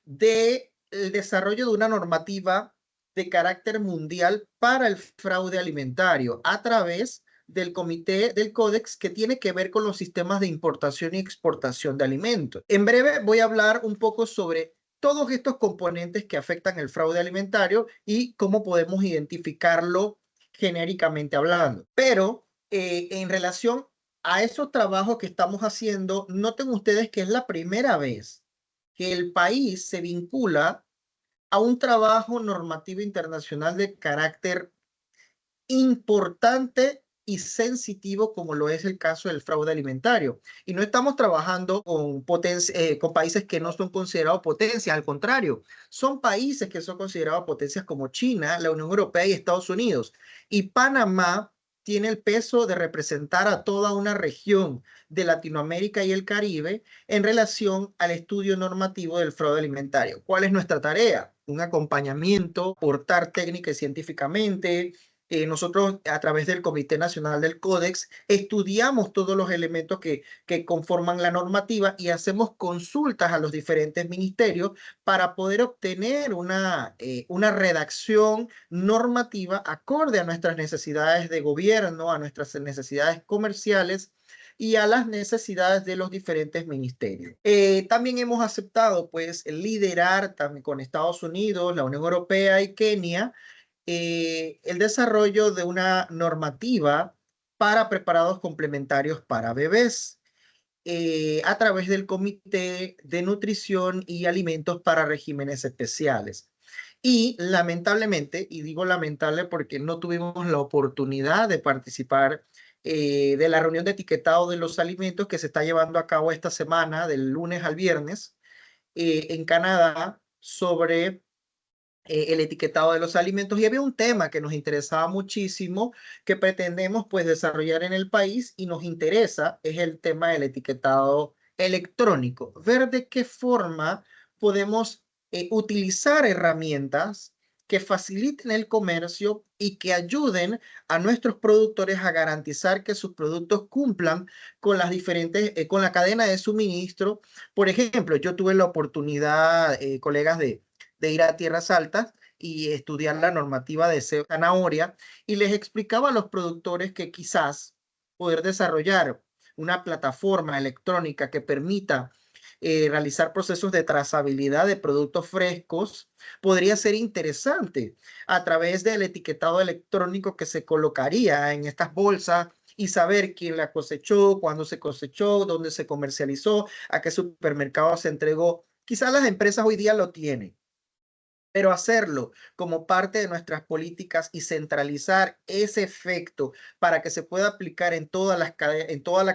del desarrollo de una normativa de carácter mundial para el fraude alimentario a través del comité del Códex que tiene que ver con los sistemas de importación y exportación de alimentos. En breve voy a hablar un poco sobre todos estos componentes que afectan el fraude alimentario y cómo podemos identificarlo genéricamente hablando. Pero en relación a esos trabajos que estamos haciendo, noten ustedes que es la primera vez que el país se vincula a un trabajo normativo internacional de carácter importante y sensitivo como lo es el caso del fraude alimentario. Y no estamos trabajando con países que no son considerados potencias, al contrario, son países que son considerados potencias como China, la Unión Europea y Estados Unidos. Y Panamá tiene el peso de representar a toda una región de Latinoamérica y el Caribe en relación al estudio normativo del fraude alimentario. ¿Cuál es nuestra tarea? Un acompañamiento, aportar técnica y científicamente. Nosotros, a través del Comité Nacional del Códex, estudiamos todos los elementos que conforman la normativa y hacemos consultas a los diferentes ministerios para poder obtener una redacción normativa acorde a nuestras necesidades de gobierno, a nuestras necesidades comerciales y a las necesidades de los diferentes ministerios. También hemos aceptado, pues, liderar también con Estados Unidos, la Unión Europea y Kenia, el desarrollo de una normativa para preparados complementarios para bebés a través del Comité de Nutrición y Alimentos para Regímenes Especiales. Y lamentablemente, y digo lamentable porque no tuvimos la oportunidad de participar de la reunión de etiquetado de los alimentos que se está llevando a cabo esta semana, del lunes al viernes, en Canadá, sobre el etiquetado de los alimentos, y había un tema que nos interesaba muchísimo que pretendemos pues desarrollar en el país y nos interesa, es el tema del etiquetado electrónico, ver de qué forma podemos utilizar herramientas que faciliten el comercio y que ayuden a nuestros productores a garantizar que sus productos cumplan con las diferentes, con la cadena de suministro. Por ejemplo, yo tuve la oportunidad, colegas, de ir a Tierras Altas y estudiar la normativa de zanahoria, y les explicaba a los productores que quizás poder desarrollar una plataforma electrónica que permita realizar procesos de trazabilidad de productos frescos podría ser interesante a través del etiquetado electrónico que se colocaría en estas bolsas y saber quién la cosechó, cuándo se cosechó, dónde se comercializó, a qué supermercado se entregó. Quizás las empresas hoy día lo tienen, pero hacerlo como parte de nuestras políticas y centralizar ese efecto para que se pueda aplicar en toda la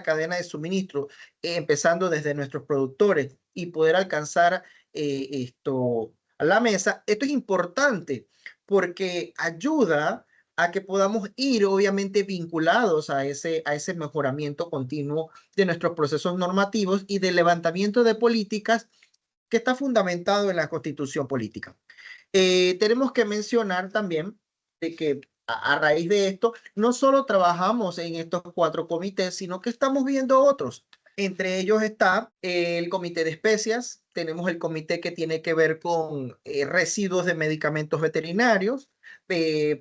cadena de suministro, empezando desde nuestros productores y poder alcanzar esto a la mesa. Esto es importante porque ayuda a que podamos ir obviamente vinculados a ese mejoramiento continuo de nuestros procesos normativos y del levantamiento de políticas que está fundamentado en la Constitución política. Tenemos que mencionar también de que a raíz de esto, no solo trabajamos en estos 4 comités, sino que estamos viendo otros. Entre ellos está el comité de especias, tenemos el comité que tiene que ver con residuos de medicamentos veterinarios,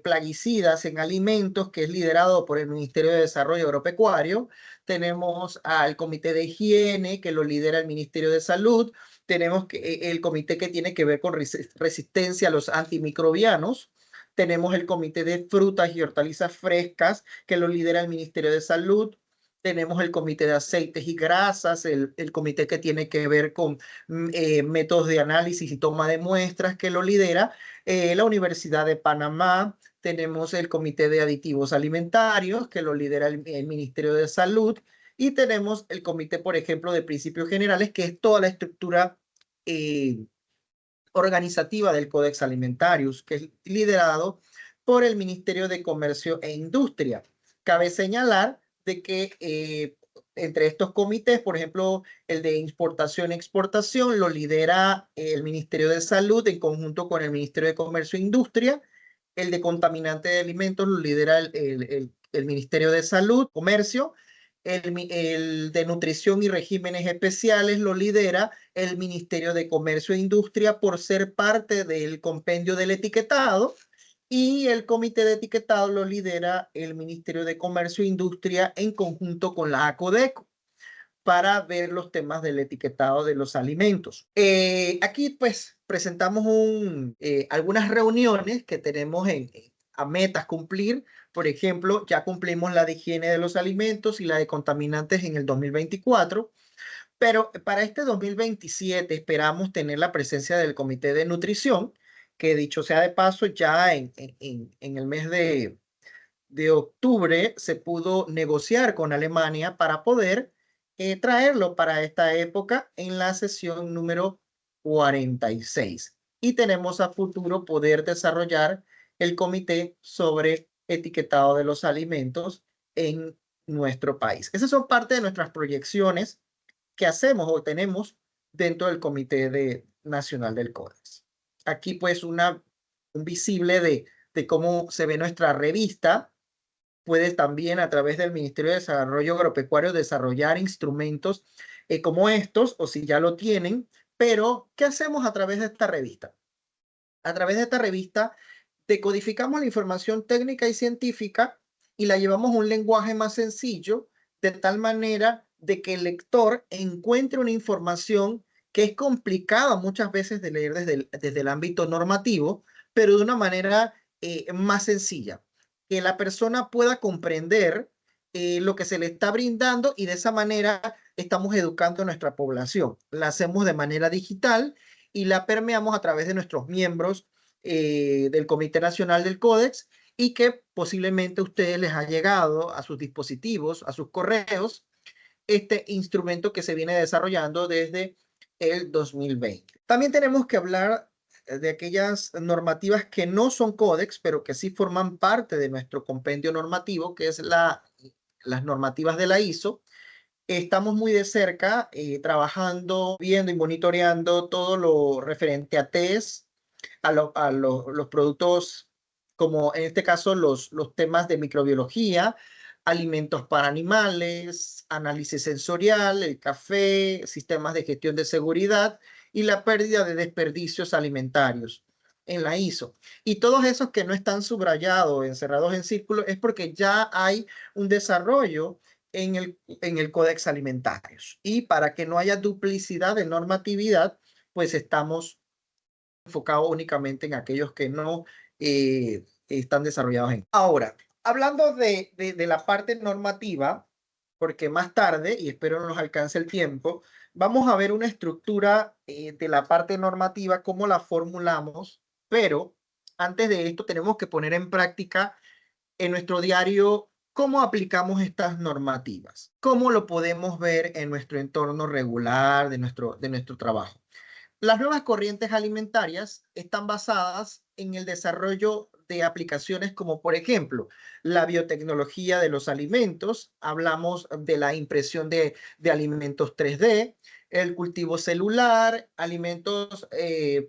plaguicidas en alimentos, que es liderado por el Ministerio de Desarrollo Agropecuario. Tenemos al comité de higiene, que lo lidera el Ministerio de Salud. Tenemos el comité que tiene que ver con resistencia a los antimicrobianos. Tenemos el comité de frutas y hortalizas frescas, que lo lidera el Ministerio de Salud. Tenemos el comité de aceites y grasas, el comité que tiene que ver con métodos de análisis y toma de muestras, que lo lidera la Universidad de Panamá. Tenemos el comité de aditivos alimentarios, que lo lidera el Ministerio de Salud. Y tenemos el comité, por ejemplo, de principios generales, que es toda la estructura organizativa del Codex Alimentarius, que es liderado por el Ministerio de Comercio e Industria. Cabe señalar de que entre estos comités, por ejemplo, el de importación y exportación lo lidera el Ministerio de Salud en conjunto con el Ministerio de Comercio e Industria. El de contaminante de alimentos lo lidera el Ministerio de Salud, Comercio. El de Nutrición y Regímenes Especiales lo lidera el Ministerio de Comercio e Industria por ser parte del compendio del etiquetado. y el comité de etiquetado lo lidera el Ministerio de Comercio e Industria en conjunto con la ACODECO para ver los temas del etiquetado de los alimentos. Aquí pues presentamos algunas reuniones que tenemos a metas cumplir. Por ejemplo, ya cumplimos la de higiene de los alimentos y la de contaminantes en el 2024. Pero para este 2027 esperamos tener la presencia del Comité de Nutrición, que dicho sea de paso, ya en el mes de octubre se pudo negociar con Alemania para poder traerlo para esta época en la sesión número 46. Y tenemos a futuro poder desarrollar el comité sobre etiquetado de los alimentos en nuestro país. Esas son parte de nuestras proyecciones que hacemos o tenemos dentro del Comité Nacional del Códex. Aquí pues un visible de cómo se ve nuestra revista. Puedes también a través del Ministerio de Desarrollo Agropecuario desarrollar instrumentos como estos, o si ya lo tienen. Pero, ¿qué hacemos a través de esta revista? A través de esta revista decodificamos la información técnica y científica y la llevamos a un lenguaje más sencillo, de tal manera de que el lector encuentre una información que es complicada muchas veces de leer desde el ámbito normativo, pero de una manera más sencilla, que la persona pueda comprender lo que se le está brindando, y de esa manera estamos educando a nuestra población. La hacemos de manera digital y la permeamos a través de nuestros miembros del Comité Nacional del Códex, y que posiblemente a ustedes les ha llegado a sus dispositivos, a sus correos, este instrumento que se viene desarrollando desde el 2020. También tenemos que hablar de aquellas normativas que no son códex, pero que sí forman parte de nuestro compendio normativo, que es las normativas de la ISO. Estamos muy de cerca trabajando, viendo y monitoreando todo lo referente a test, los productos, como en este caso los temas de microbiología, alimentos para animales, análisis sensorial, el café, sistemas de gestión de seguridad y la pérdida de desperdicios alimentarios en la ISO. Y todos esos que no están subrayados, encerrados en círculo, es porque ya hay un desarrollo en el Códex Alimentarios. Y para que no haya duplicidad de normatividad, pues estamos enfocados únicamente en aquellos que no están desarrollados en. Ahora, hablando de la parte normativa, porque más tarde, y espero no nos alcance el tiempo, vamos a ver una estructura de la parte normativa, cómo la formulamos, pero antes de esto tenemos que poner en práctica en nuestro diario cómo aplicamos estas normativas, cómo lo podemos ver en nuestro entorno regular de nuestro trabajo. Las nuevas corrientes alimentarias están basadas en el desarrollo de aplicaciones como, por ejemplo, la biotecnología de los alimentos. Hablamos de la impresión de alimentos 3D, el cultivo celular, alimentos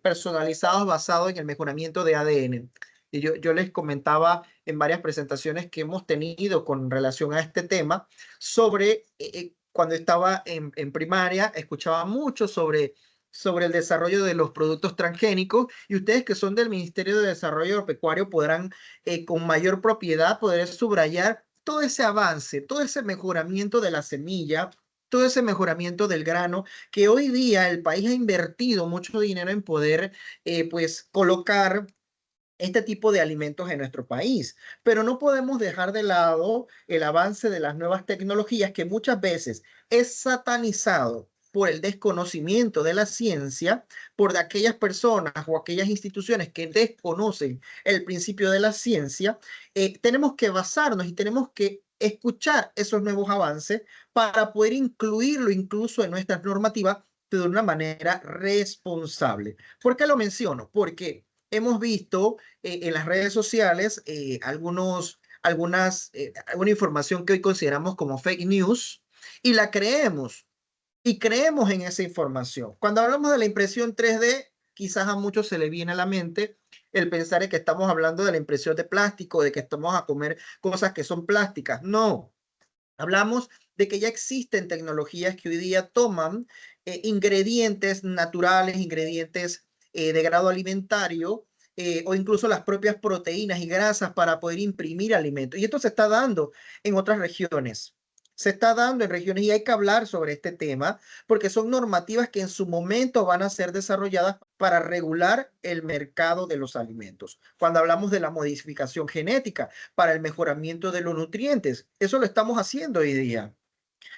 personalizados basados en el mejoramiento de ADN. Y yo les comentaba en varias presentaciones que hemos tenido con relación a este tema sobre, cuando estaba en primaria, escuchaba mucho sobre el desarrollo de los productos transgénicos, y ustedes que son del Ministerio de Desarrollo Agropecuario podrán con mayor propiedad poder subrayar todo ese avance, todo ese mejoramiento de la semilla, todo ese mejoramiento del grano, que hoy día el país ha invertido mucho dinero en poder pues colocar este tipo de alimentos en nuestro país. Pero no podemos dejar de lado el avance de las nuevas tecnologías, que muchas veces es satanizado por el desconocimiento de la ciencia, por aquellas personas o aquellas instituciones que desconocen el principio de la ciencia. Tenemos que basarnos y tenemos que escuchar esos nuevos avances para poder incluirlo incluso en nuestras normativas de una manera responsable. ¿Por qué lo menciono? Porque hemos visto en las redes sociales alguna información que hoy consideramos como fake news, y la creemos, y creemos en esa información. Cuando hablamos de la impresión 3D, quizás a muchos se le viene a la mente el pensar en que estamos hablando de la impresión de plástico, de que estamos a comer cosas que son plásticas. No, hablamos de que ya existen tecnologías que hoy día toman ingredientes naturales, ingredientes de grado alimentario, o incluso las propias proteínas y grasas para poder imprimir alimentos. Y esto se está dando en otras regiones. Se está dando en regiones y hay que hablar sobre este tema porque son normativas que en su momento van a ser desarrolladas para regular el mercado de los alimentos. Cuando hablamos de la modificación genética para el mejoramiento de los nutrientes, eso lo estamos haciendo hoy día.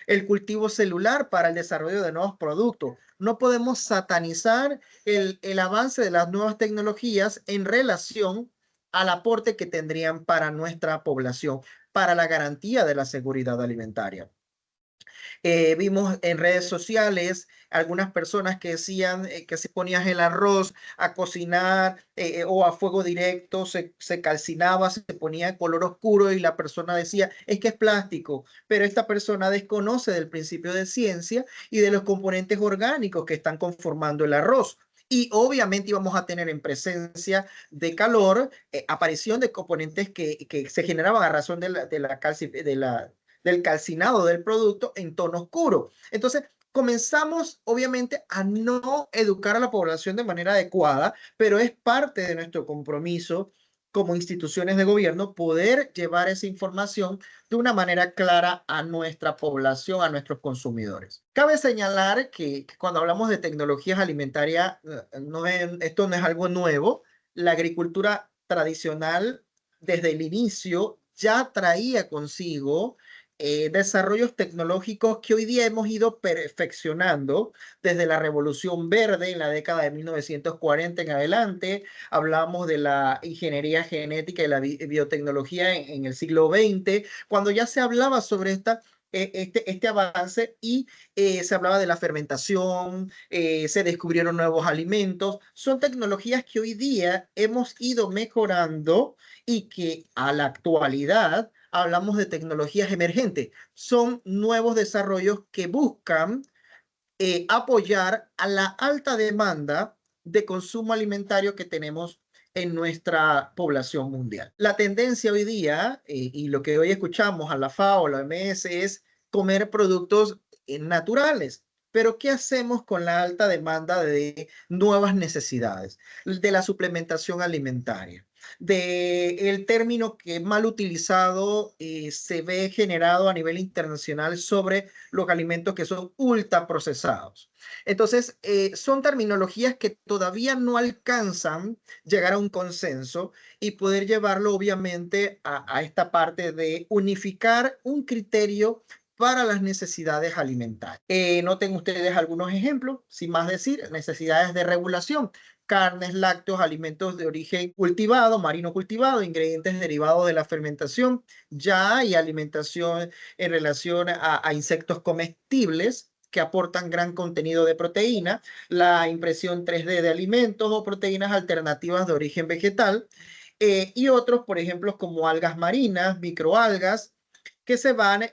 El cultivo celular para el desarrollo de nuevos productos. No podemos satanizar el avance de las nuevas tecnologías en relación al aporte que tendrían para nuestra población, para la garantía de la seguridad alimentaria. Vimos en redes sociales algunas personas que decían que si ponías el arroz a cocinar o a fuego directo, se calcinaba, se ponía de color oscuro y la persona decía, es que es plástico, pero esta persona desconoce del principio de ciencia y de los componentes orgánicos que están conformando el arroz. Y obviamente íbamos a tener en presencia de calor, aparición de componentes que se generaban a razón del calcinado del producto en tono oscuro. Entonces, comenzamos obviamente a no educar a la población de manera adecuada, pero es parte de nuestro compromiso como instituciones de gobierno poder llevar esa información de una manera clara a nuestra población, a nuestros consumidores. Cabe señalar que cuando hablamos de tecnologías alimentarias, esto no es algo nuevo. La agricultura tradicional desde el inicio ya traía consigo desarrollos tecnológicos que hoy día hemos ido perfeccionando desde la Revolución Verde en la década de 1940 en adelante. Hablamos de la ingeniería genética y la biotecnología en el siglo XX, cuando ya se hablaba sobre este avance y se hablaba de la fermentación, se descubrieron nuevos alimentos. Son tecnologías que hoy día hemos ido mejorando y que a la actualidad hablamos de tecnologías emergentes. Son nuevos desarrollos que buscan apoyar a la alta demanda de consumo alimentario que tenemos en nuestra población mundial. La tendencia hoy día, y lo que hoy escuchamos a la FAO, la OMS, es comer productos naturales. Pero ¿qué hacemos con la alta demanda de nuevas necesidades? De la suplementación alimentaria, del término que mal utilizado se ve generado a nivel internacional sobre los alimentos que son ultra procesados. Entonces, son terminologías que todavía no alcanzan llegar a un consenso y poder llevarlo obviamente a esta parte de unificar un criterio para las necesidades alimentarias. Noten ustedes algunos ejemplos, sin más decir, necesidades de regulación. Carnes, lácteos, alimentos de origen cultivado, marino cultivado, ingredientes derivados de la fermentación. Ya hay alimentación en relación a insectos comestibles que aportan gran contenido de proteína, la impresión 3D de alimentos o proteínas alternativas de origen vegetal, y otros, por ejemplo, como algas marinas, microalgas, que se van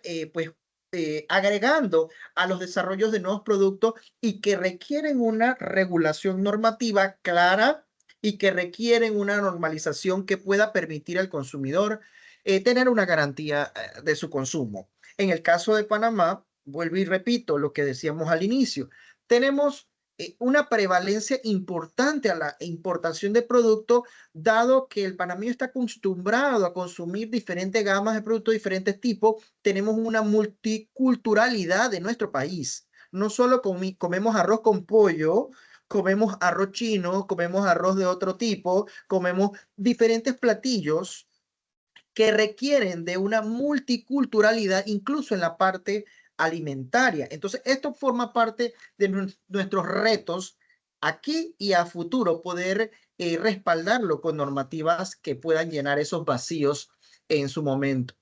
agregando a los desarrollos de nuevos productos y que requieren una regulación normativa clara y que requieren una normalización que pueda permitir al consumidor tener una garantía de su consumo. En el caso de Panamá, vuelvo y repito lo que decíamos al inicio, tenemos una prevalencia importante a la importación de productos, dado que el panameño está acostumbrado a consumir diferentes gamas de productos, diferentes tipos. Tenemos una multiculturalidad de nuestro país. No solo comemos arroz con pollo, comemos arroz chino, comemos arroz de otro tipo, comemos diferentes platillos que requieren de una multiculturalidad, incluso en la parte alimentaria. Entonces, esto forma parte de nuestros retos aquí y a futuro, poder respaldarlo con normativas que puedan llenar esos vacíos en su momento.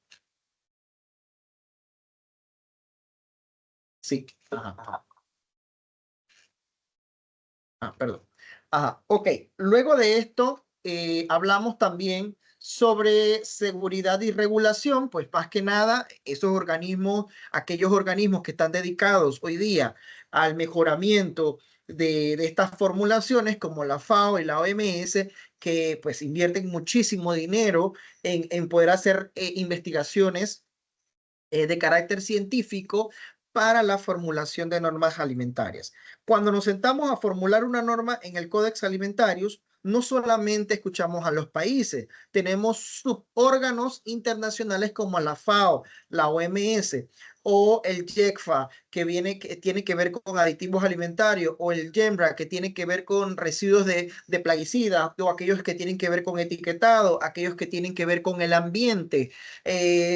Sí. Ajá. Perdón. Ajá. Ok. Luego de esto, hablamos también sobre seguridad y regulación, pues más que nada, esos organismos, aquellos organismos que están dedicados hoy día al mejoramiento de estas formulaciones, como la FAO y la OMS, que pues invierten muchísimo dinero en poder hacer investigaciones de carácter científico para la formulación de normas alimentarias. Cuando nos sentamos a formular una norma en el Codex Alimentarius, no solamente escuchamos a los países, tenemos subórganos internacionales como la FAO, la OMS o el JECFA, que tiene que ver con aditivos alimentarios, o el GEMRA, que tiene que ver con residuos de plaguicidas, o aquellos que tienen que ver con etiquetado, aquellos que tienen que ver con el ambiente,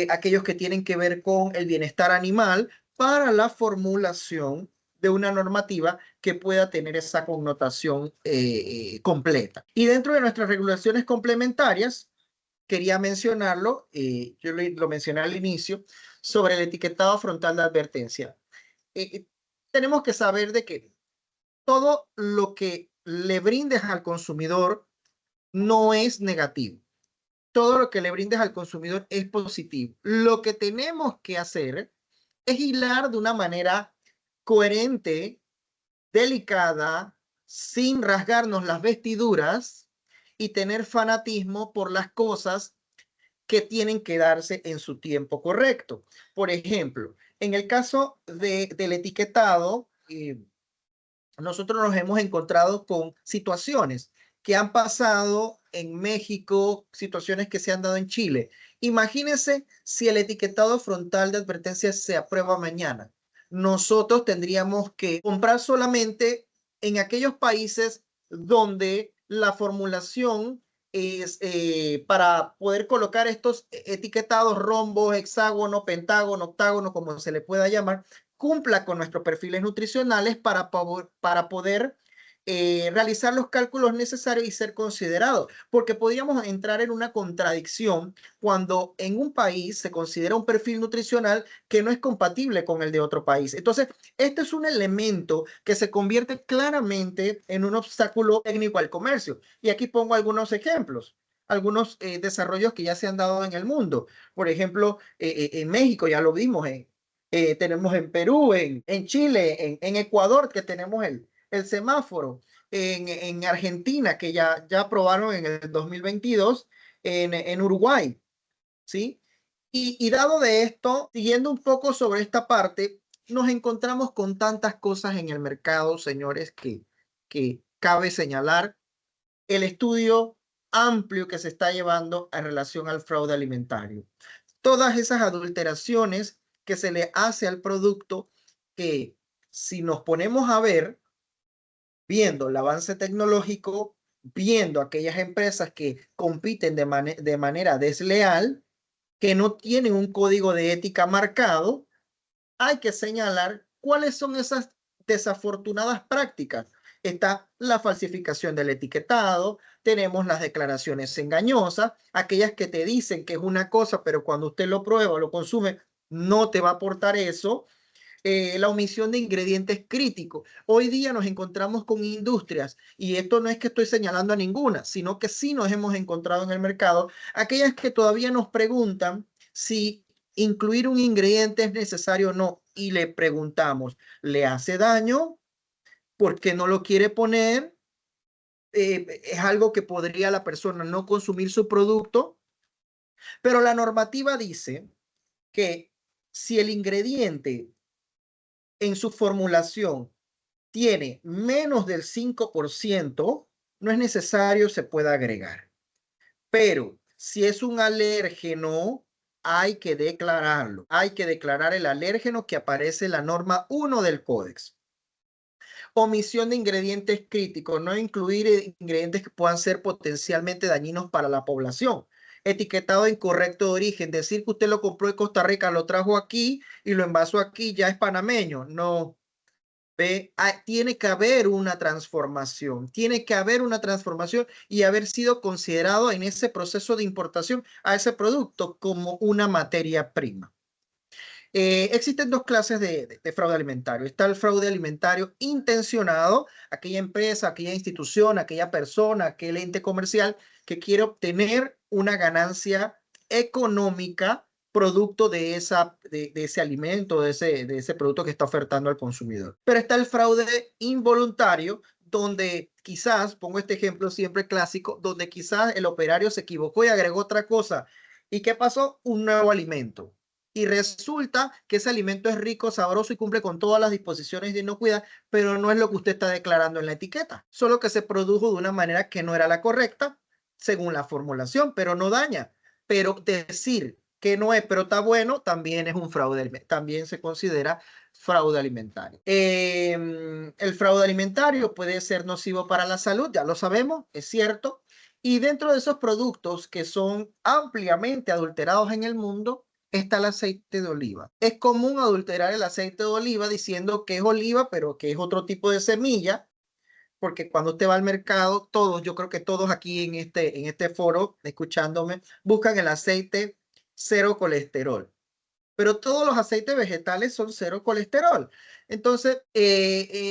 aquellos que tienen que ver con el bienestar animal, para la formulación de una normativa que pueda tener esa connotación completa. Y dentro de nuestras regulaciones complementarias, quería mencionarlo, yo lo mencioné al inicio, sobre el etiquetado frontal de advertencia. Tenemos que saber de que todo lo que le brindes al consumidor no es negativo. Todo lo que le brindes al consumidor es positivo. Lo que tenemos que hacer es hilar de una manera coherente, delicada, sin rasgarnos las vestiduras y tener fanatismo por las cosas que tienen que darse en su tiempo correcto. Por ejemplo, en el caso del etiquetado, nosotros nos hemos encontrado con situaciones que han pasado en México, situaciones que se han dado en Chile. Imagínense si el etiquetado frontal de advertencia se aprueba mañana. Nosotros tendríamos que comprar solamente en aquellos países donde la formulación es para poder colocar estos etiquetados, rombos, hexágono, pentágono, octágono, como se le pueda llamar, cumpla con nuestros perfiles nutricionales para poder realizar los cálculos necesarios y ser considerado, porque podríamos entrar en una contradicción cuando en un país se considera un perfil nutricional que no es compatible con el de otro país. Entonces, este es un elemento que se convierte claramente en un obstáculo técnico al comercio. Y aquí pongo algunos ejemplos, algunos desarrollos que ya se han dado en el mundo. Por ejemplo, en México ya lo vimos, tenemos en Perú, en Chile, en Ecuador, que tenemos el semáforo, en Argentina, que ya aprobaron en el 2022, en Uruguay, ¿sí? Y dado de esto, siguiendo un poco sobre esta parte, nos encontramos con tantas cosas en el mercado, señores, que cabe señalar el estudio amplio que se está llevando en relación al fraude alimentario. Todas esas adulteraciones que se le hace al producto, que si nos ponemos a ver, viendo el avance tecnológico, viendo aquellas empresas que compiten de manera desleal, que no tienen un código de ética marcado, hay que señalar cuáles son esas desafortunadas prácticas. Está la falsificación del etiquetado, tenemos las declaraciones engañosas, aquellas que te dicen que es una cosa, pero cuando usted lo prueba o lo consume, no te va a aportar eso. La omisión de ingredientes críticos. Hoy día nos encontramos con industrias, y esto no es que estoy señalando a ninguna, sino que sí nos hemos encontrado en el mercado, aquellas que todavía nos preguntan si incluir un ingrediente es necesario o no, y le preguntamos, ¿le hace daño? ¿Por qué no lo quiere poner? ¿Es algo que podría la persona no consumir su producto? Pero la normativa dice que si el ingrediente en su formulación tiene menos del 5%, no es necesario, se puede agregar. Pero si es un alérgeno, hay que declararlo. Hay que declarar el alérgeno que aparece en la norma 1 del Códex. Omisión de ingredientes críticos, no incluir ingredientes que puedan ser potencialmente dañinos para la población. Etiquetado incorrecto de origen, decir que usted lo compró de Costa Rica, lo trajo aquí y lo envasó aquí, ya es panameño. No. Tiene que haber una transformación, tiene que haber una transformación y haber sido considerado en ese proceso de importación a ese producto como una materia prima. Existen dos clases de fraude alimentario. Está el fraude alimentario intencionado, aquella empresa, aquella institución, aquella persona, aquel ente comercial que quiere obtener una ganancia económica producto de ese alimento, de ese producto que está ofertando al consumidor. Pero está el fraude involuntario, donde quizás, pongo este ejemplo siempre clásico, donde quizás el operario se equivocó y agregó otra cosa. ¿Y qué pasó? Un nuevo alimento. y resulta que ese alimento es rico, sabroso y cumple con todas las disposiciones de inocuidad, pero no es lo que usted está declarando en la etiqueta, solo que se produjo de una manera que no era la correcta según la formulación, pero no daña. Pero decir que no es, pero está bueno, también es un fraude, también se considera fraude alimentario. El fraude alimentario puede ser nocivo para la salud, ya lo sabemos, es cierto. Y dentro de esos productos que son ampliamente adulterados en el mundo, está el aceite de oliva. Es común adulterar el aceite de oliva diciendo que es oliva, pero que es otro tipo de semilla, porque cuando usted va al mercado, todos, yo creo que todos aquí en este foro, escuchándome, buscan el aceite cero colesterol. Pero todos los aceites vegetales son cero colesterol. Entonces,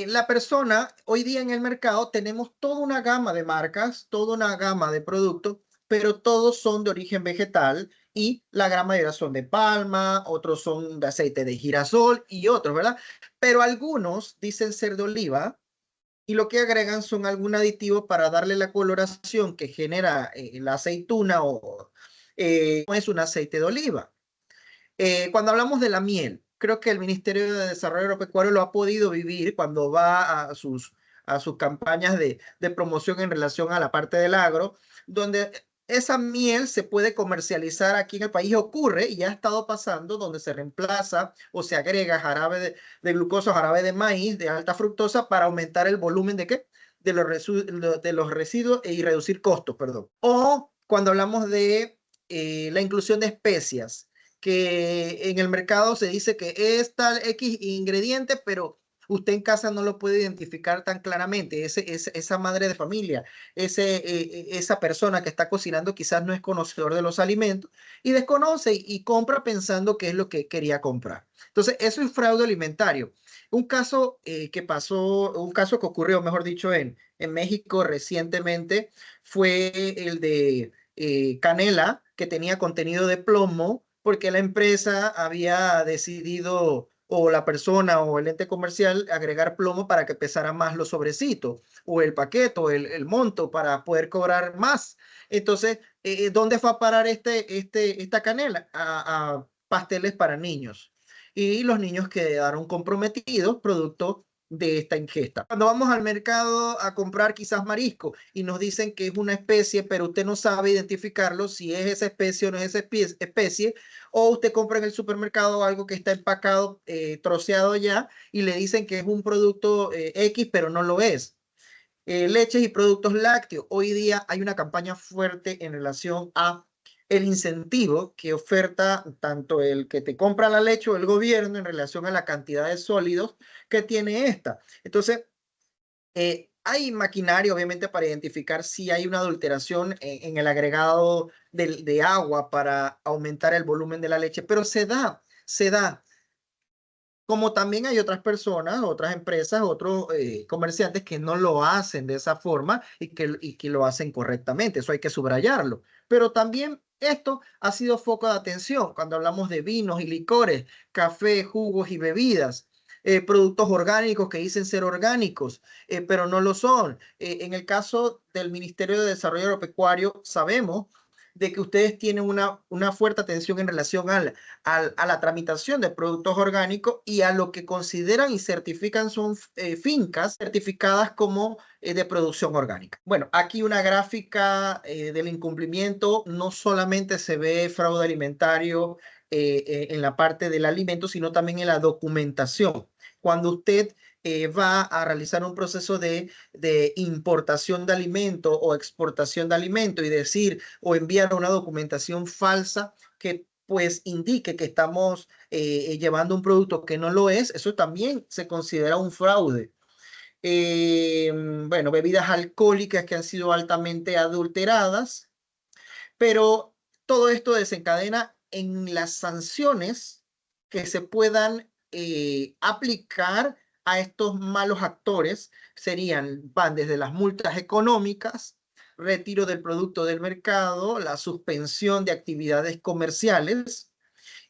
la persona, hoy día en el mercado tenemos toda una gama de marcas, toda una gama de productos, pero todos son de origen vegetal y la gran mayoría son de palma, otros son de aceite de girasol y otros, ¿verdad? Pero algunos dicen ser de oliva y lo que agregan son algún aditivo para darle la coloración que genera la aceituna o no es un aceite de oliva. Cuando hablamos de la miel, creo que el Ministerio de Desarrollo Agropecuario lo ha podido vivir cuando va a sus campañas de promoción en relación a la parte del agro, donde esa miel se puede comercializar aquí en el país, ocurre y ya ha estado pasando, donde se reemplaza o se agrega jarabe de glucosa, jarabe de maíz de alta fructosa para aumentar el volumen de ¿qué? De los residuos y reducir costos, perdón. O cuando hablamos de la inclusión de especias, que en el mercado se dice que es tal X ingrediente, pero usted en casa no lo puede identificar tan claramente. Esa madre de familia, esa persona que está cocinando quizás no es conocedor de los alimentos y desconoce y compra pensando que es lo que quería comprar. Entonces, eso es fraude alimentario. Un caso un caso que ocurrió, mejor dicho, en México recientemente fue el de canela, que tenía contenido de plomo, porque la empresa había decidido, o la persona o el ente comercial, agregar plomo para que pesara más los sobrecitos, o el paquete, o el monto, para poder cobrar más. Entonces, ¿dónde fue a parar esta canela? A pasteles para niños. Y los niños quedaron comprometidos producto de esta ingesta. Cuando vamos al mercado a comprar quizás marisco y nos dicen que es una especie, pero usted no sabe identificarlo, si es esa especie o no es esa especie, o usted compra en el supermercado algo que está empacado, troceado ya, y le dicen que es un producto X, pero no lo es. Leches y productos lácteos. Hoy día hay una campaña fuerte en relación a el incentivo que oferta tanto el que te compra la leche o el gobierno en relación a la cantidad de sólidos que tiene esta. Entonces, hay maquinaria, obviamente, para identificar si hay una adulteración en el agregado de agua para aumentar el volumen de la leche, pero se da. Como también hay otras personas, otras empresas, otros comerciantes que no lo hacen de esa forma y que lo hacen correctamente. Eso hay que subrayarlo. Pero también esto ha sido foco de atención cuando hablamos de vinos y licores, café, jugos y bebidas. Productos orgánicos que dicen ser orgánicos, pero no lo son. En el caso del Ministerio de Desarrollo Agropecuario, sabemos de que ustedes tienen una fuerte atención en relación a la tramitación de productos orgánicos y a lo que consideran y certifican son fincas certificadas como de producción orgánica. Bueno, aquí una gráfica del incumplimiento. No solamente se ve fraude alimentario en la parte del alimento, sino también en la documentación. Cuando usted va a realizar un proceso de importación de alimento o exportación de alimento y decir o enviar una documentación falsa que pues indique que estamos llevando un producto que no lo es, eso también se considera un fraude. Bueno, bebidas alcohólicas que han sido altamente adulteradas, pero todo esto desencadena en las sanciones que se puedan aplicar a estos malos actores. Van desde las multas económicas, retiro del producto del mercado, la suspensión de actividades comerciales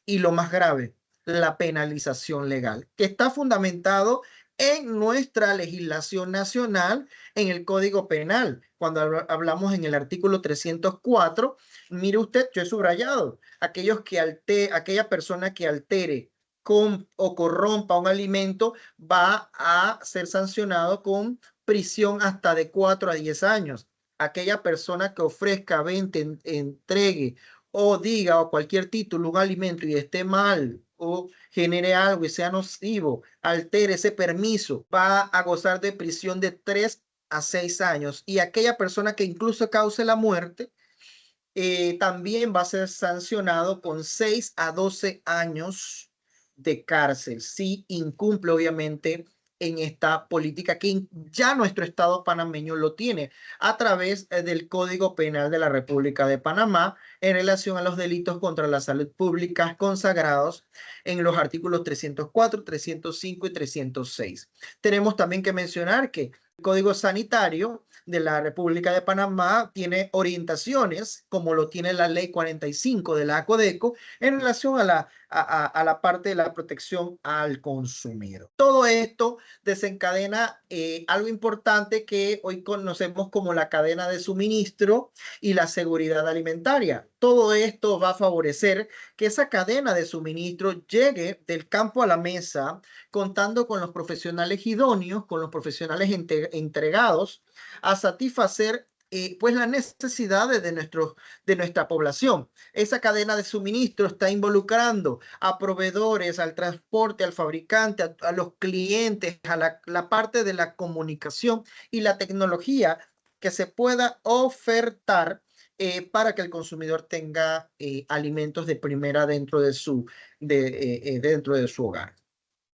y lo más grave, la penalización legal, que está fundamentado en nuestra legislación nacional, en el Código Penal. Cuando hablamos en el artículo 304, mire usted, yo he subrayado, aquella persona que altere o corrompa un alimento va a ser sancionado con prisión hasta de 4 a 10 años. Aquella persona que ofrezca, vende, entregue o diga o cualquier título un alimento y esté mal o genere algo y sea nocivo, altere ese permiso, va a gozar de prisión de 3 a 6 años. Y aquella persona que incluso cause la muerte, también va a ser sancionado con 6 a 12 años de cárcel si incumple, obviamente, en esta política que ya nuestro Estado panameño lo tiene a través del Código Penal de la República de Panamá en relación a los delitos contra la salud pública consagrados en los artículos 304, 305 y 306. Tenemos también que mencionar que el Código Sanitario de la República de Panamá tiene orientaciones, como lo tiene la Ley 45 de la Codeco, en relación a la parte de la protección al consumidor. Todo esto desencadena algo importante que hoy conocemos como la cadena de suministro y la seguridad alimentaria. Todo esto va a favorecer que esa cadena de suministro llegue del campo a la mesa, contando con los profesionales idóneos, con los profesionales entregados a satisfacer pues las necesidades de nuestra población. Esa cadena de suministro está involucrando a proveedores, al transporte, al fabricante, a los clientes, a la parte de la comunicación y la tecnología que se pueda ofertar para que el consumidor tenga alimentos de primera dentro de su hogar.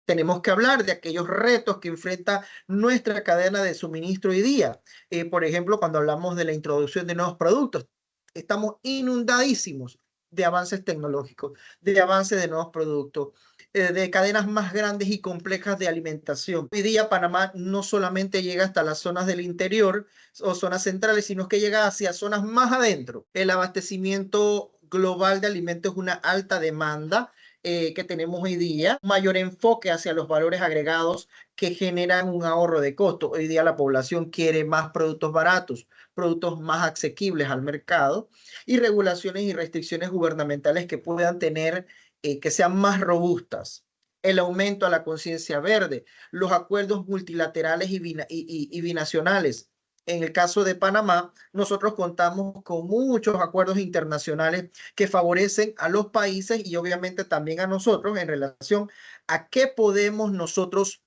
Tenemos que hablar de aquellos retos que enfrenta nuestra cadena de suministro hoy día. Por ejemplo, cuando hablamos de la introducción de nuevos productos, estamos inundadísimos de avances tecnológicos, de avances de nuevos productos, de cadenas más grandes y complejas de alimentación. Hoy día Panamá no solamente llega hasta las zonas del interior o zonas centrales, sino que llega hacia zonas más adentro. El abastecimiento global de alimentos es una alta demanda que tenemos hoy día, un mayor enfoque hacia los valores agregados que generan un ahorro de costo. Hoy día la población quiere más productos baratos, productos más asequibles al mercado y regulaciones y restricciones gubernamentales que puedan tener, que sean más robustas. El aumento a la conciencia verde, los acuerdos multilaterales y binacionales. En el caso de Panamá, nosotros contamos con muchos acuerdos internacionales que favorecen a los países y obviamente también a nosotros en relación a qué podemos nosotros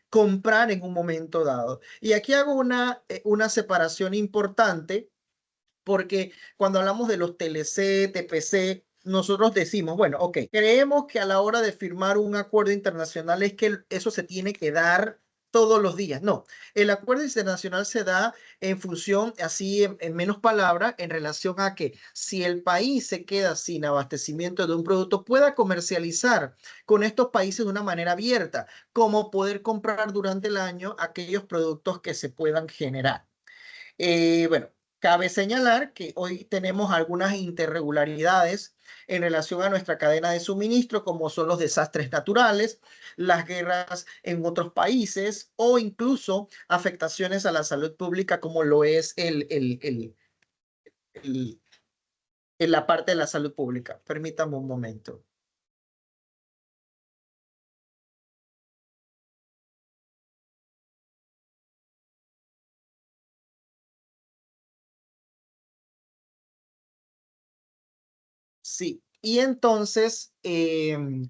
comprar en un momento dado. Y aquí hago una separación importante porque cuando hablamos de los TLC, TPC, nosotros decimos, bueno, ok, creemos que a la hora de firmar un acuerdo internacional es que eso se tiene que dar todos los días. No, el acuerdo internacional se da en función, así en menos palabras, en relación a que si el país se queda sin abastecimiento de un producto, pueda comercializar con estos países de una manera abierta, como poder comprar durante el año aquellos productos que se puedan generar. Bueno, cabe señalar que hoy tenemos algunas irregularidades en relación a nuestra cadena de suministro, como son los desastres naturales, las guerras en otros países o incluso afectaciones a la salud pública, como lo es en la parte de la salud pública. Permítame un momento. Sí, y entonces,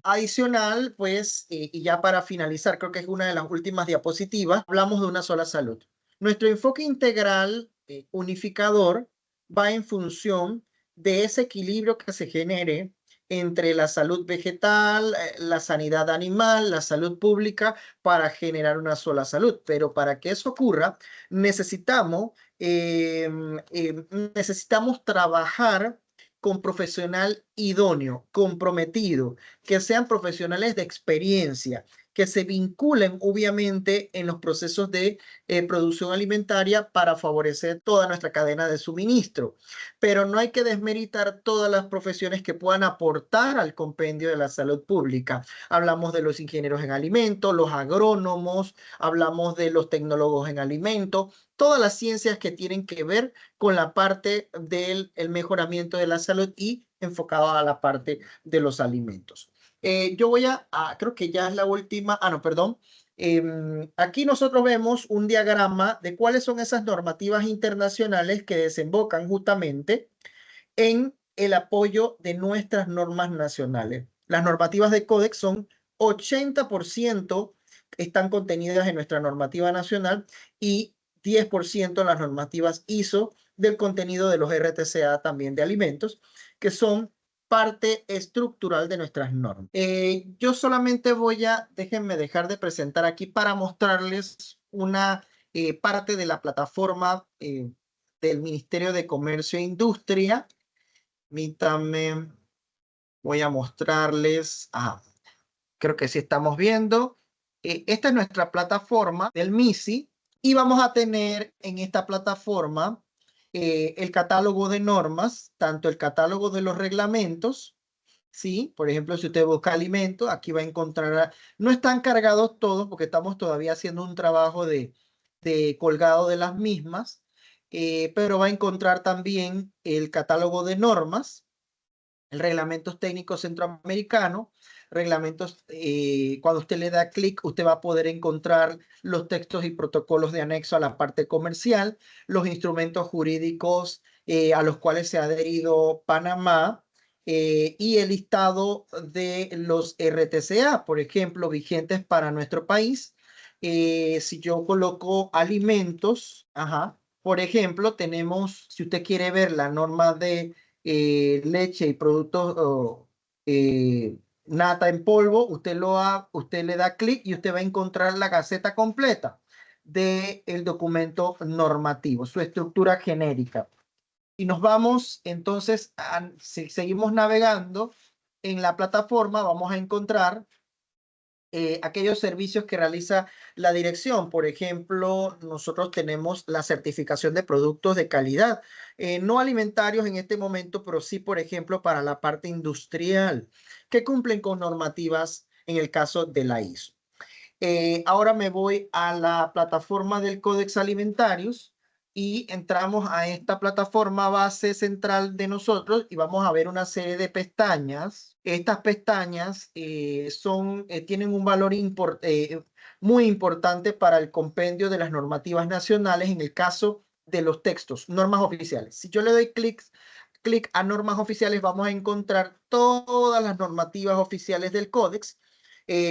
adicional, pues, y ya para finalizar, creo que es una de las últimas diapositivas, hablamos de una sola salud. Nuestro enfoque integral unificador va en función de ese equilibrio que se genere entre la salud vegetal, la sanidad animal, la salud pública, para generar una sola salud. Pero para que eso ocurra, necesitamos, necesitamos trabajar con profesional idóneo, comprometido, que sean profesionales de experiencia, que se vinculen obviamente en los procesos de producción alimentaria para favorecer toda nuestra cadena de suministro. Pero no hay que desmeritar todas las profesiones que puedan aportar al compendio de la salud pública. Hablamos de los ingenieros en alimentos, los agrónomos, hablamos de los tecnólogos en alimentos, todas las ciencias que tienen que ver con la parte del mejoramiento de la salud y enfocado a la parte de los alimentos. Yo voy creo que ya es la última, no, perdón. Aquí nosotros vemos un diagrama de cuáles son esas normativas internacionales que desembocan justamente en el apoyo de nuestras normas nacionales. Las normativas de Codex son 80% están contenidas en nuestra normativa nacional y 10% en las normativas ISO del contenido de los RTCA también de alimentos, que son parte estructural de nuestras normas. Yo solamente déjenme dejar de presentar aquí para mostrarles una parte de la plataforma del Ministerio de Comercio e Industria. Permítanme, voy a mostrarles. Creo que sí estamos viendo. Esta es nuestra plataforma del MISI y vamos a tener en esta plataforma el catálogo de normas, tanto el catálogo de los reglamentos, ¿sí? Por ejemplo, si usted busca alimentos, aquí va a encontrar, no están cargados todos porque estamos todavía haciendo un trabajo de colgado de las mismas, pero va a encontrar también el catálogo de normas, el reglamentos técnicos centroamericanos, reglamentos, cuando usted le da clic, usted va a poder encontrar los textos y protocolos de anexo a la parte comercial, los instrumentos jurídicos a los cuales se ha adherido Panamá y el listado de los RTCA, por ejemplo, vigentes para nuestro país. Si yo coloco alimentos, por ejemplo, tenemos, si usted quiere ver la norma de leche y productos nata en polvo, usted le da clic y usted va a encontrar la gaceta completa del documento normativo, su estructura genérica. Y nos vamos entonces, si seguimos navegando en la plataforma, vamos a encontrar aquellos servicios que realiza la dirección. Por ejemplo, nosotros tenemos la certificación de productos de calidad, no alimentarios en este momento, pero sí, por ejemplo, para la parte industrial, que cumplen con normativas en el caso de la ISO. Ahora me voy a la plataforma del Códex Alimentarios y entramos a esta plataforma base central de nosotros y vamos a ver una serie de pestañas. Estas pestañas tienen un valor muy importante para el compendio de las normativas nacionales en el caso de los textos, normas oficiales. Si yo le doy clic a normas oficiales, vamos a encontrar todas las normativas oficiales del Códex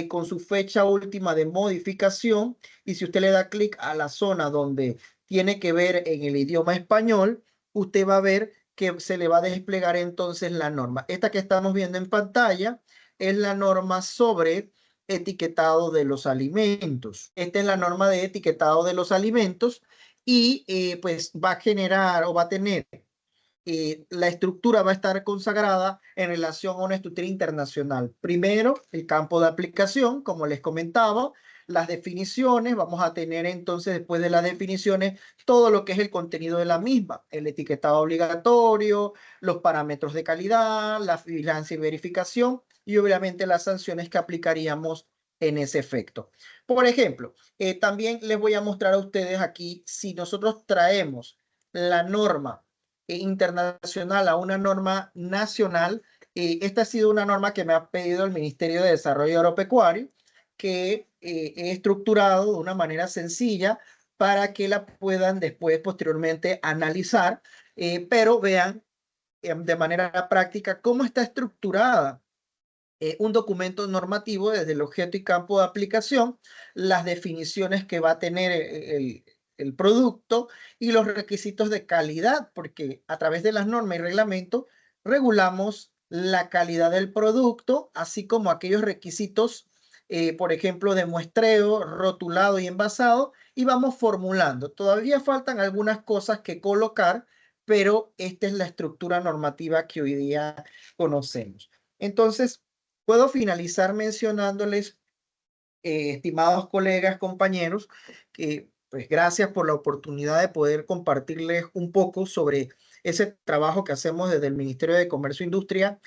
con su fecha última de modificación, y si usted le da clic a la zona donde tiene que ver en el idioma español, usted va a ver que se le va a desplegar entonces la norma. Esta que estamos viendo en pantalla es la norma sobre etiquetado de los alimentos. Esta es la norma de etiquetado de los alimentos y pues va a generar o va a tener la estructura va a estar consagrada en relación a una estructura internacional. Primero, el campo de aplicación, como les comentaba, las definiciones, vamos a tener entonces después de las definiciones todo lo que es el contenido de la misma, el etiquetado obligatorio, los parámetros de calidad, la vigilancia y verificación y obviamente las sanciones que aplicaríamos en ese efecto. Por ejemplo, también les voy a mostrar a ustedes aquí si nosotros traemos la norma internacional a una norma nacional. Esta ha sido una norma que me ha pedido el Ministerio de Desarrollo Agropecuario, que he estructurado de una manera sencilla para que la puedan después, posteriormente, analizar, pero vean de manera práctica cómo está estructurada un documento normativo desde el objeto y campo de aplicación, las definiciones que va a tener el producto y los requisitos de calidad, porque a través de las normas y reglamentos regulamos la calidad del producto, así como aquellos requisitos, por ejemplo, de muestreo, rotulado y envasado, y vamos formulando. Todavía faltan algunas cosas que colocar, pero esta es la estructura normativa que hoy día conocemos. Entonces, puedo finalizar mencionándoles estimados colegas, compañeros, que pues gracias por la oportunidad de poder compartirles un poco sobre ese trabajo que hacemos desde el Ministerio de Comercio e Industria,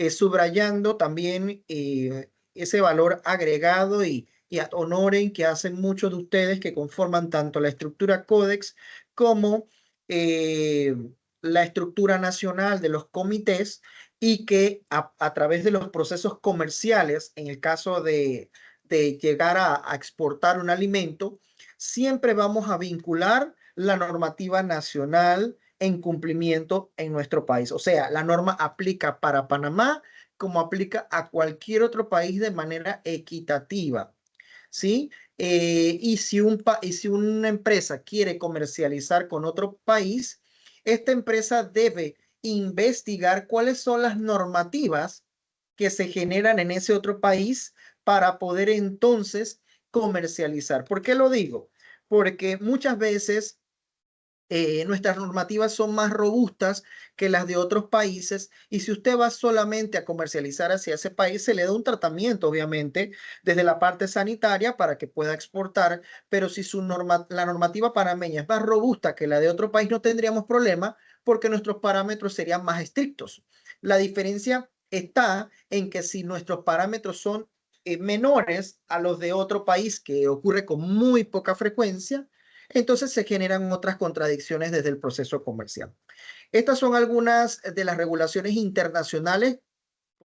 subrayando también ese valor agregado y ad honorem que hacen muchos de ustedes que conforman tanto la estructura Codex como la estructura nacional de los comités, y que a través de los procesos comerciales, en el caso de llegar a exportar un alimento, siempre vamos a vincular la normativa nacional en cumplimiento en nuestro país. O sea, la norma aplica para Panamá como aplica a cualquier otro país de manera equitativa, ¿sí? Y si una empresa quiere comercializar con otro país, esta empresa debe investigar cuáles son las normativas que se generan en ese otro país para poder entonces comercializar. ¿Por qué lo digo? Porque muchas veces nuestras normativas son más robustas que las de otros países, y si usted va solamente a comercializar hacia ese país, se le da un tratamiento, obviamente, desde la parte sanitaria para que pueda exportar, pero si la normativa panameña es más robusta que la de otro país, no tendríamos problema porque nuestros parámetros serían más estrictos. La diferencia está en que si nuestros parámetros son menores a los de otro país, que ocurre con muy poca frecuencia, entonces se generan otras contradicciones desde el proceso comercial. Estas son algunas de las regulaciones internacionales